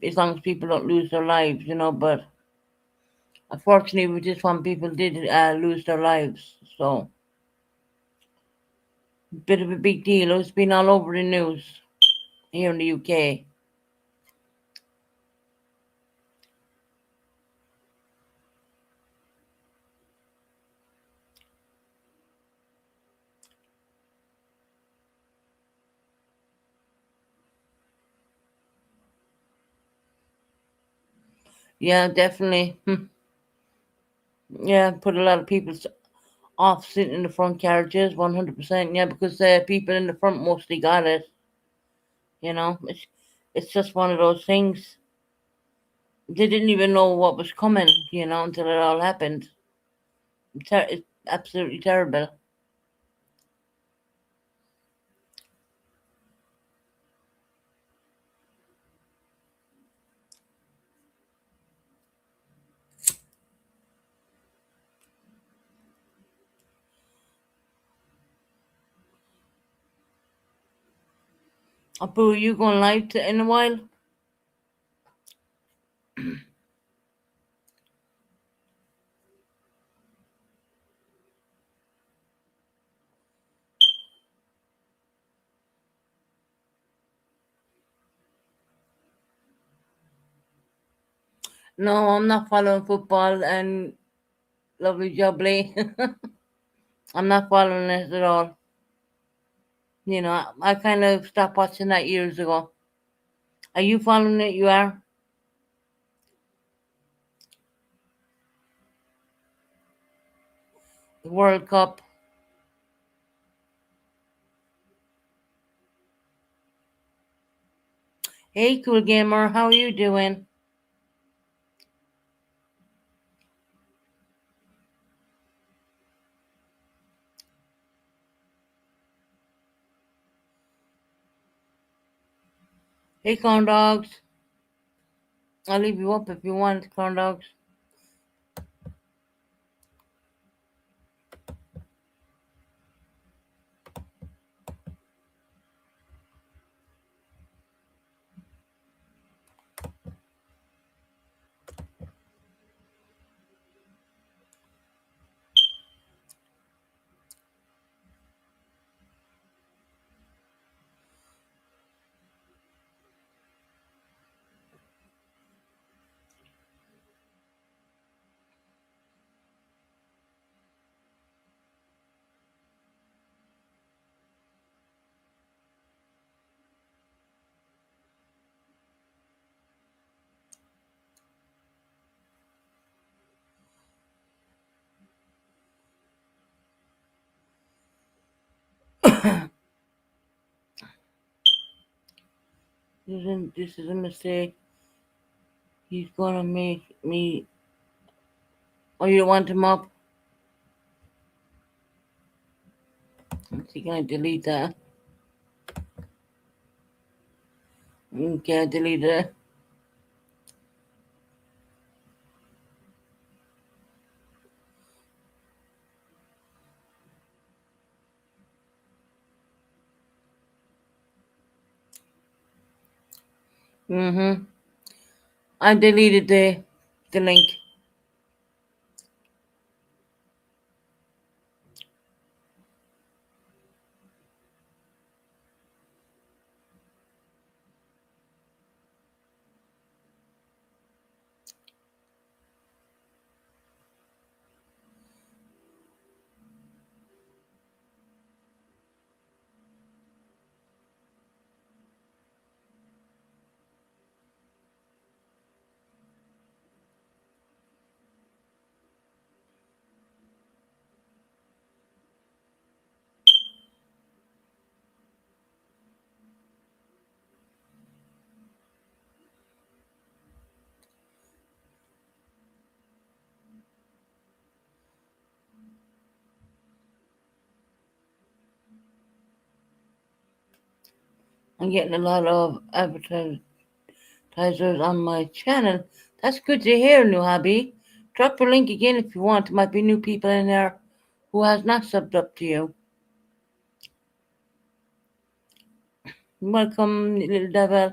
as long as people don't lose their lives. But unfortunately, with this one, people did lose their lives. So, bit of a big deal. It's been all over the news here in the UK. Yeah, definitely. Yeah, put a lot of people off sitting in the front carriages, 100%. Yeah, because the people in the front mostly got it. It's just one of those things. They didn't even know what was coming, until it all happened. It's absolutely terrible. Apu, are you going live in a while? No, I'm not following football and lovely jubbly. I'm not following it at all. I kind of stopped watching that years ago. Are you following it? You are? The World Cup. Hey, cool gamer, how are you doing? Hey, corn dogs. I'll leave you up if you want, corn dogs. This is a mistake. He's gonna make me. Oh, you don't want him up? Is he gonna delete that? Okay, I deleted it. Mm-hmm. I deleted the link. I'm getting a lot of advertisers on my channel. That's good to hear, new hobby. Drop your link again if you want. There might be new people in there who has not subbed up to you. Welcome, little devil.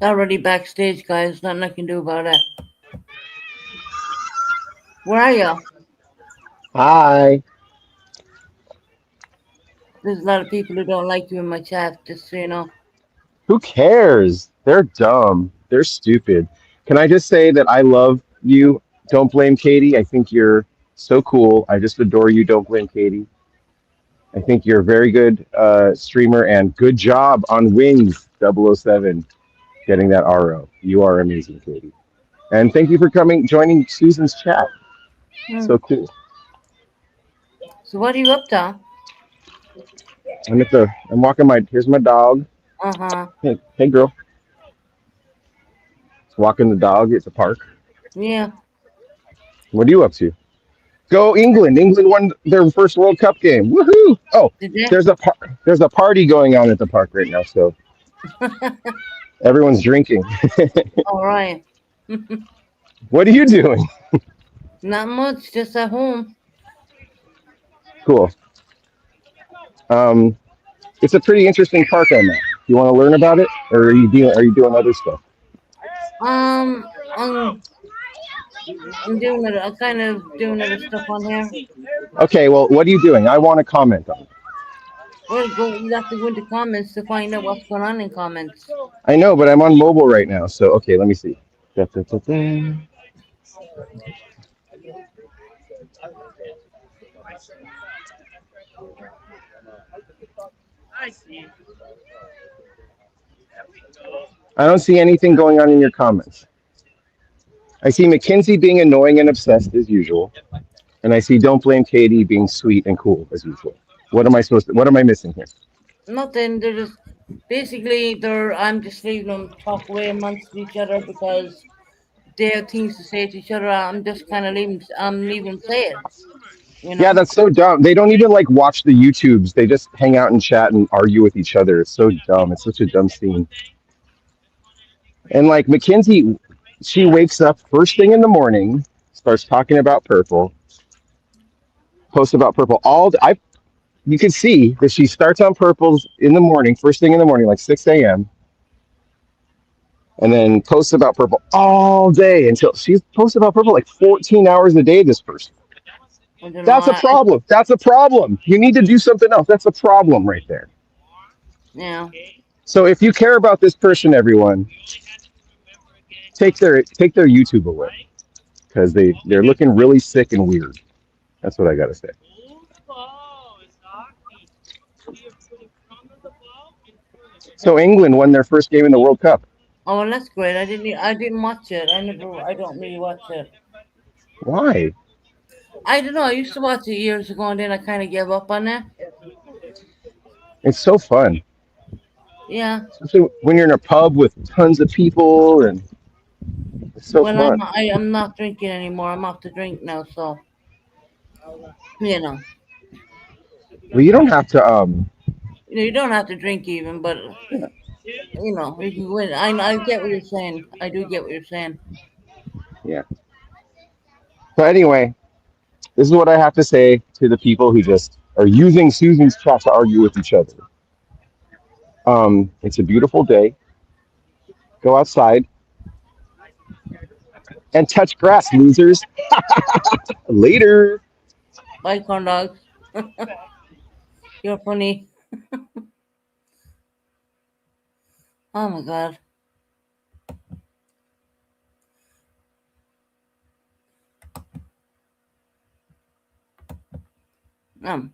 It's already backstage, guys. Nothing I can do about it. Where are you? Hi. There's a lot of people who don't like you in my chat, just so you know. Who cares? They're dumb. They're stupid. Can I just say that I love you? Don't blame Katie. I think you're so cool. I just adore you. Don't blame Katie. I think you're a very good streamer and good job on Wings 007 getting that RO. You are amazing, Katie. And thank you for coming, joining Susan's chat. Hmm. So cool. So what are you up to? I'm walking here's my dog. Uh-huh. Hey, girl. Walking the dog at the park. Yeah. What are you up to? Go England! England won their first World Cup game. Woohoo! Oh, Did you? there's a party going on at the park right now, so everyone's drinking. All right. What are you doing? Not much, just at home. Cool. Um, it's a pretty interesting park I'm at. You want to learn about it, or are you doing other stuff? Um, I'm I'm doing it. I'm kind of doing other stuff on here. Okay, well, what are you doing? I want to comment on it. Well, go. You have to go into comments to find out what's going on in comments. I know, but I'm on mobile right now, so okay, let me see. Da, da, da, da. I don't see anything going on in your comments. I see Mackenzie being annoying and obsessed as usual. And I see Don't Blame Katie being sweet and cool as usual. What am I missing here? Nothing. They're just basically they're. I'm just leaving them talk away amongst each other because they have things to say to each other. I'm just kind of leaving. I'm leaving them say it. You Yeah, know. that's so dumb. They don't even like watch the YouTubes. They just hang out and chat and argue with each other. It's so dumb. It's such a dumb scene. And like Mackenzie, she wakes up first thing in the morning, starts talking about purple, posts about purple I you can see that she starts on purples in the morning, first thing in the morning, like 6 a.m., and then posts about purple all day until she's posted about purple like 14 hours a day, this person. I don't know. That's a problem. That's a problem. You need to do something else. That's a problem right there. Yeah. So if you care about this person, everyone, take their YouTube away because they're looking really sick and weird. That's what I gotta say. So England won their first game in the World Cup. Oh, well, that's great. I didn't watch it. I never. I don't really watch it. Why? I don't know. I used to watch it years ago, and then I kind of gave up on it. It's so fun, Yeah. especially when you're in a pub with tons of people, and it's so Well, fun. I'm not drinking anymore. I'm off to drink now, so you know. Well, you don't have to. You don't have to drink even, but if you win, I get what you're saying. I do get what you're saying. Yeah. So anyway, this is what I have to say to the people who just are using Susan's chat to argue with each other. It's a beautiful day. Go outside and touch grass, losers. Later. Bye, corn dogs. You're funny. Oh my god. Um.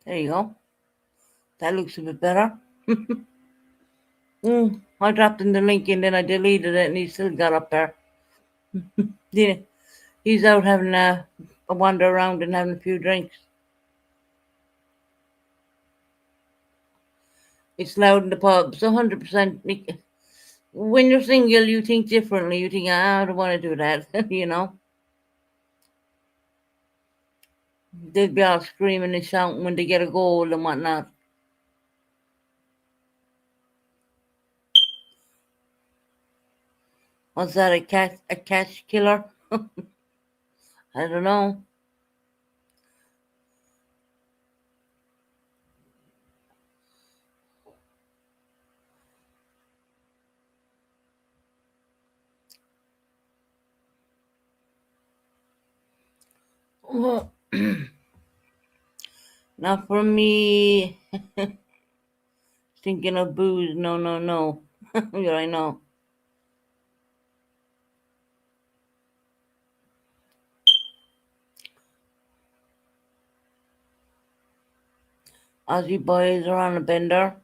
There you go. That looks a bit better. I dropped in the link and then I deleted it, and he still got up there. Yeah, he's out having a wander around and having a few drinks. It's loud in the pubs. 100%. When you're single, you think differently. You think, I don't want to do that. They'd be all screaming and shouting when they get a goal and whatnot. Was that a catch killer? I don't know. Well, not for me. Thinking of booze. No, no, no. Yeah, I know. Aussie boys are on a bender.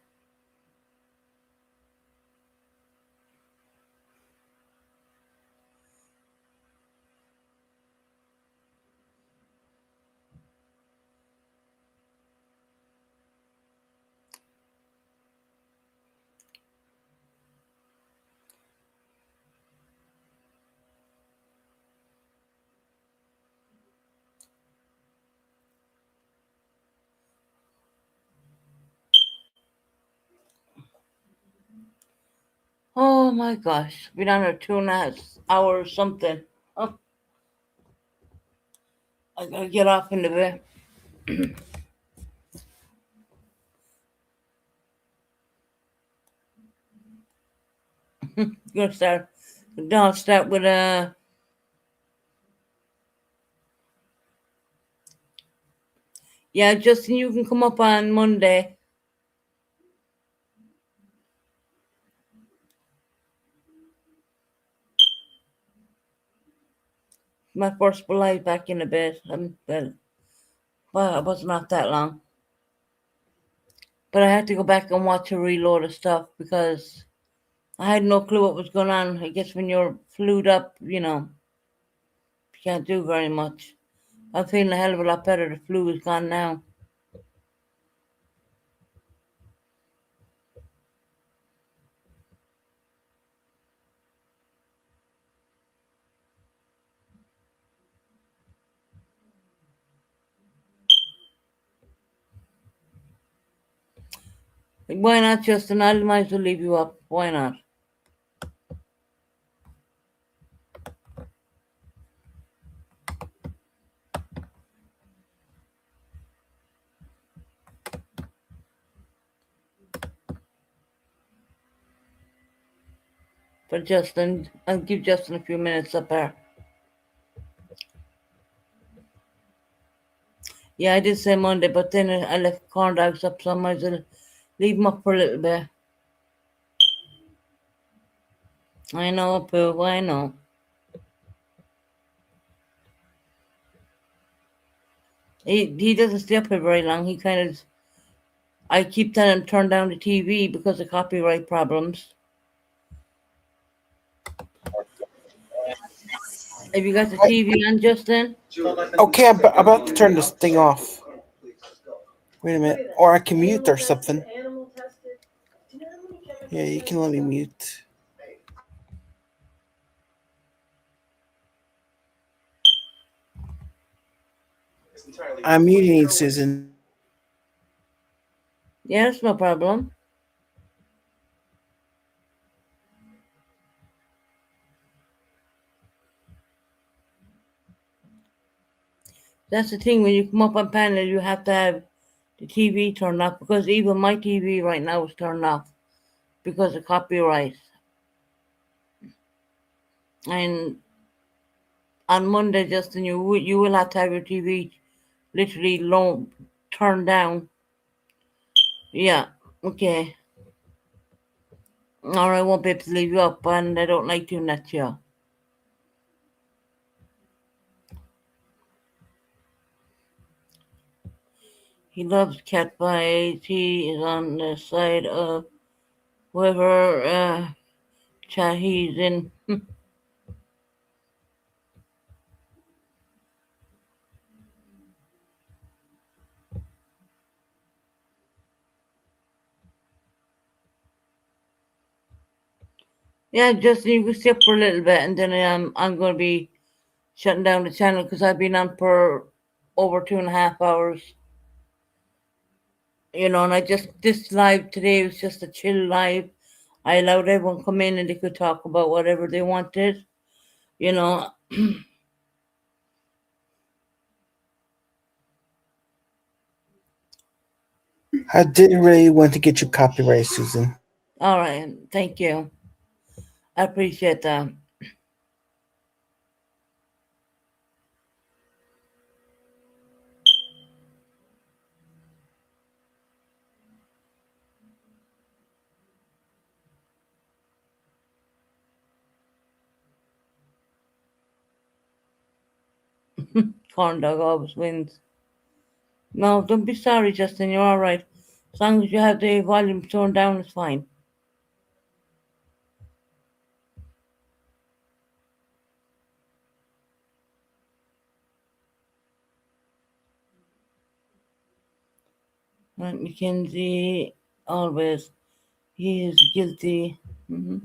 Oh my gosh. Been on a 2.5 hours something. Oh, I gotta get off in the bed. Gonna start. I'll start with yeah, Justin, you can come up on Monday. My first life back in the bed. Well, it was not that long. But I had to go back and watch a reload of stuff because I had no clue what was going on. I guess when you're flued up, you can't do very much. I'm feeling a hell of a lot better. The flu is gone now. Why not, Justin? I might as well leave you up. Why not? For Justin, I'll give Justin a few minutes up there. Yeah, I did say Monday, but then I left corn dogs up, so I might as well leave him up for a little bit. I know, Pooh, I know. He doesn't stay up here very long. He kind of, I keep telling him turn down the TV because of copyright problems. Have you got the I, TV on, Justin? okay, I'm about to turn this thing off. Wait a minute. Or I can mute or something. Yeah, you can let me mute. I'm muting Susan. Yeah, that's no problem. That's the thing, when you come up on panel, you have to have the TV turned off because even my TV right now is turned off because of copyright. And on Monday, Justin, you will have to have your TV literally low turned down. Yeah, okay. Or I won't be able to leave you up, and I don't like doing that to you. He loves cat fights. He is on the side of whoever chat he's in. Yeah, Justin, you can stay up for a little bit, and then I'm going to be shutting down the channel because I've been on for over 2.5 hours. And I just this live today was just a chill live. I allowed everyone come in and they could talk about whatever they wanted. You know. I didn't really want to get you copyright, Susan. All right, thank you. I appreciate that. Corn dog always wins. No, don't be sorry, Justin. You're all right. As long as you have the volume turned down, it's fine. Right, Mackenzie, always. He is guilty. Hmm.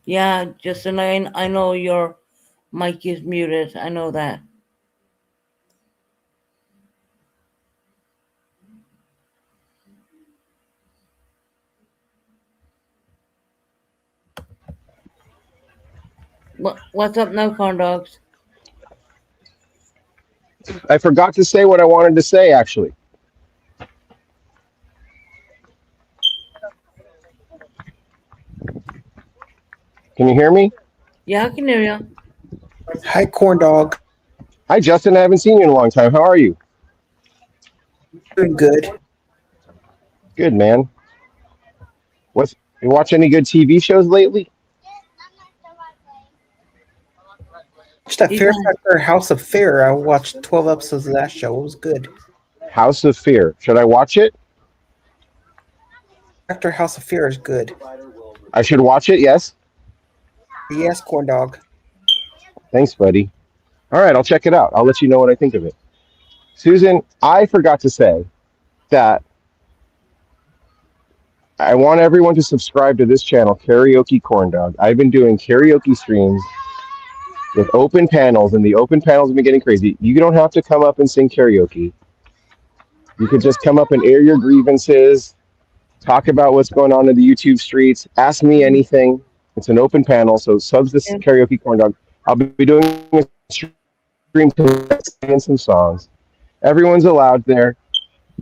Yeah, Justin, I know your mic is muted. I know that. What's up now, corn dogs? I forgot to say what I wanted to say. Actually, can you hear me? Yeah, I can hear you. Hi, corn dog. Hi, Justin. I haven't seen you in a long time. How are you? Doing good. Good, man. What's you watch any good TV shows lately? Watched that He's Fear on. Factor House of Fear. I watched 12 episodes of that show. It was good. House of Fear. Should I watch it? Factor House of Fear is good. I should watch it. Yes. Yes, corn dog. Thanks, buddy. All right, I'll check it out. I'll let you know what I think of it. Susan, I forgot to say that I want everyone to subscribe to this channel, Karaoke Corn Dog. I've been doing karaoke streams with open panels, and the open panels have been getting crazy. You don't have to come up and sing karaoke. You could just come up and air your grievances, talk about what's going on in the YouTube streets, ask me anything. It's an open panel, so subs this Yeah. Karaoke Corn Dog. I'll be doing a stream and some songs. Everyone's allowed there.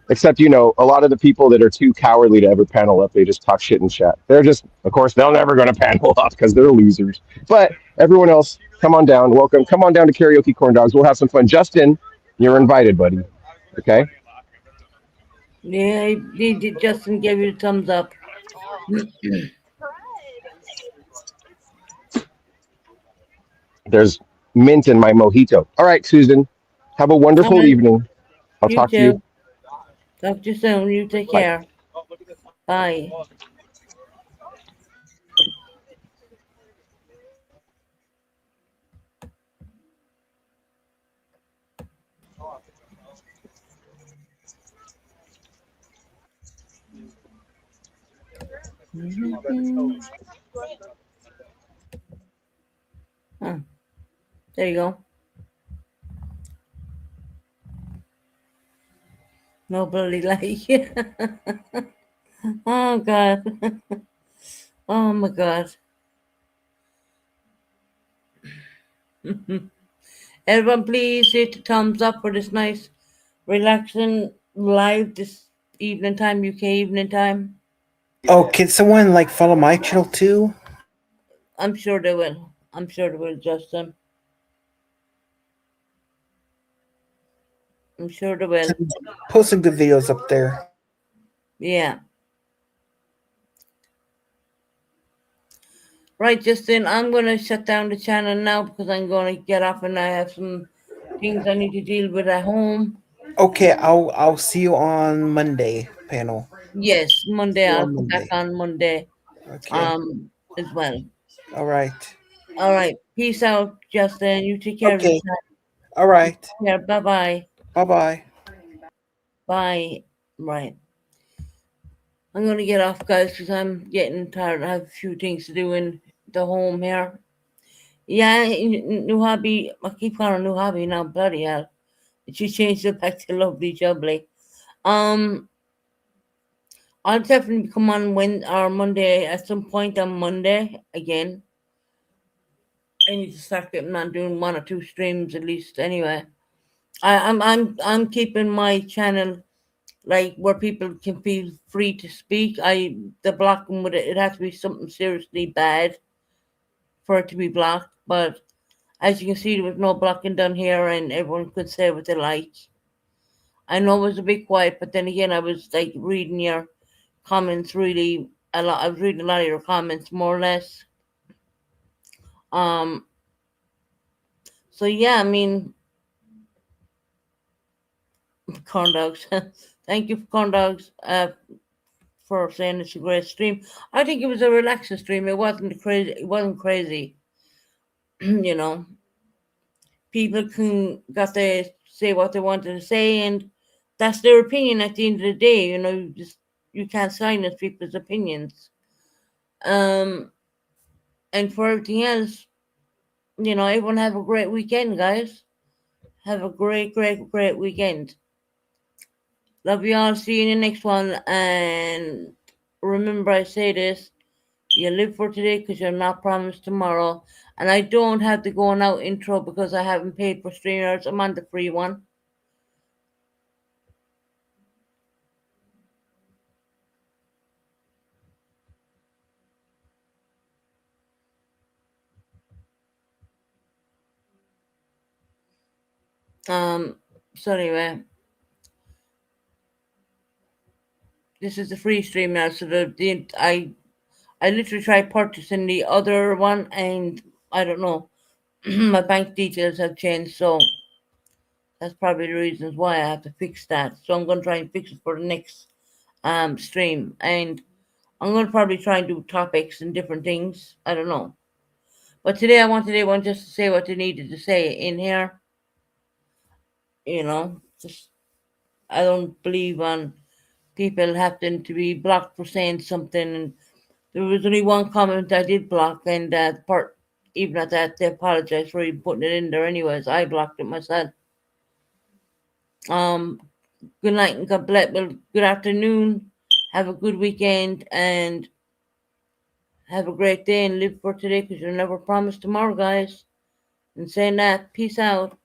Except, a lot of the people that are too cowardly to ever panel up, they just talk shit in chat. They're just, of course, they're never going to panel up because they're losers. But everyone else, come on down. Welcome. Come on down to Karaoke Corn Dogs. We'll have some fun. Justin, you're invited, buddy. Okay? Yeah, Justin gave you the thumbs up. There's mint in my mojito. All right, Susan. Have a All wonderful right, evening. I'll you talk to you. too. Talk to you soon. You take Bye. care. Bye. Mhm. Huh, there you go. Nobody like you. Oh God. Oh my God. Everyone, please hit the thumbs up for this nice, relaxing live this evening time, UK evening time. Oh, can someone follow my channel too? I'm sure they will. I'm sure they will, Justin. I'm sure they will. Post some good videos up there. Yeah. Right, Justin, I'm going to shut down the channel now because I'm going to get off and I have some things I need to deal with at home. Okay, I'll see you on Monday panel. Yes, Monday. See you I'll on come back Monday. on Monday Okay. as well. All right. All right. Peace out, Justin. You take care of Okay. yourself. All right. Yeah, bye-bye. Bye bye. Bye. Right. I'm going to get off, guys, because I'm getting tired. I have a few things to do in the home here. Yeah, new hobby. I keep calling her new hobby now. Bloody hell. She changed it back to lovely jubbly. Um, I'll definitely come on Monday at some point on Monday again. I need to start getting on doing one or two streams at least. Anyway, I'm keeping my channel like where people can feel free to speak. The blocking with it has to be something seriously bad for it to be blocked. But as you can see, there was no blocking done here, and everyone could say what they like. I know it was a bit quiet, but then again, I was like reading your comments really a lot. I was reading a lot of your comments, more or less. Um. So yeah, I mean, corn dogs. Thank you, corn dogs, for saying it's a great stream. I think it was a relaxing stream. It wasn't crazy. It wasn't crazy. You know, people can got to say what they wanted to say, and that's their opinion. At the end of the day, you can't silence people's opinions. Um, and for everything else, everyone have a great weekend, guys. Have a great, great, great weekend. Love you all. See you in the next one. And remember, I say this: you live for today because you're not promised tomorrow. And I don't have the going out intro because I haven't paid for streamers. I'm on the free one. Um. So anyway, this is the free stream now. So I literally tried purchasing the other one, and I don't know. My bank details have changed, so that's probably the reasons why I have to fix that. So I'm gonna try and fix it for the next stream, and I'm gonna probably try and do topics and different things. I don't know, but today I wanted everyone just to say what they needed to say in here. Just I don't believe on people having to be blocked for saying something. And there was only one comment I did block, and that part, even at that, they apologized for even putting it in there. Anyways, I blocked it myself. Um, Good night and God bless. Well, good afternoon. Have a good weekend and have a great day and live for today because you're never promised tomorrow, guys. And saying that, peace out.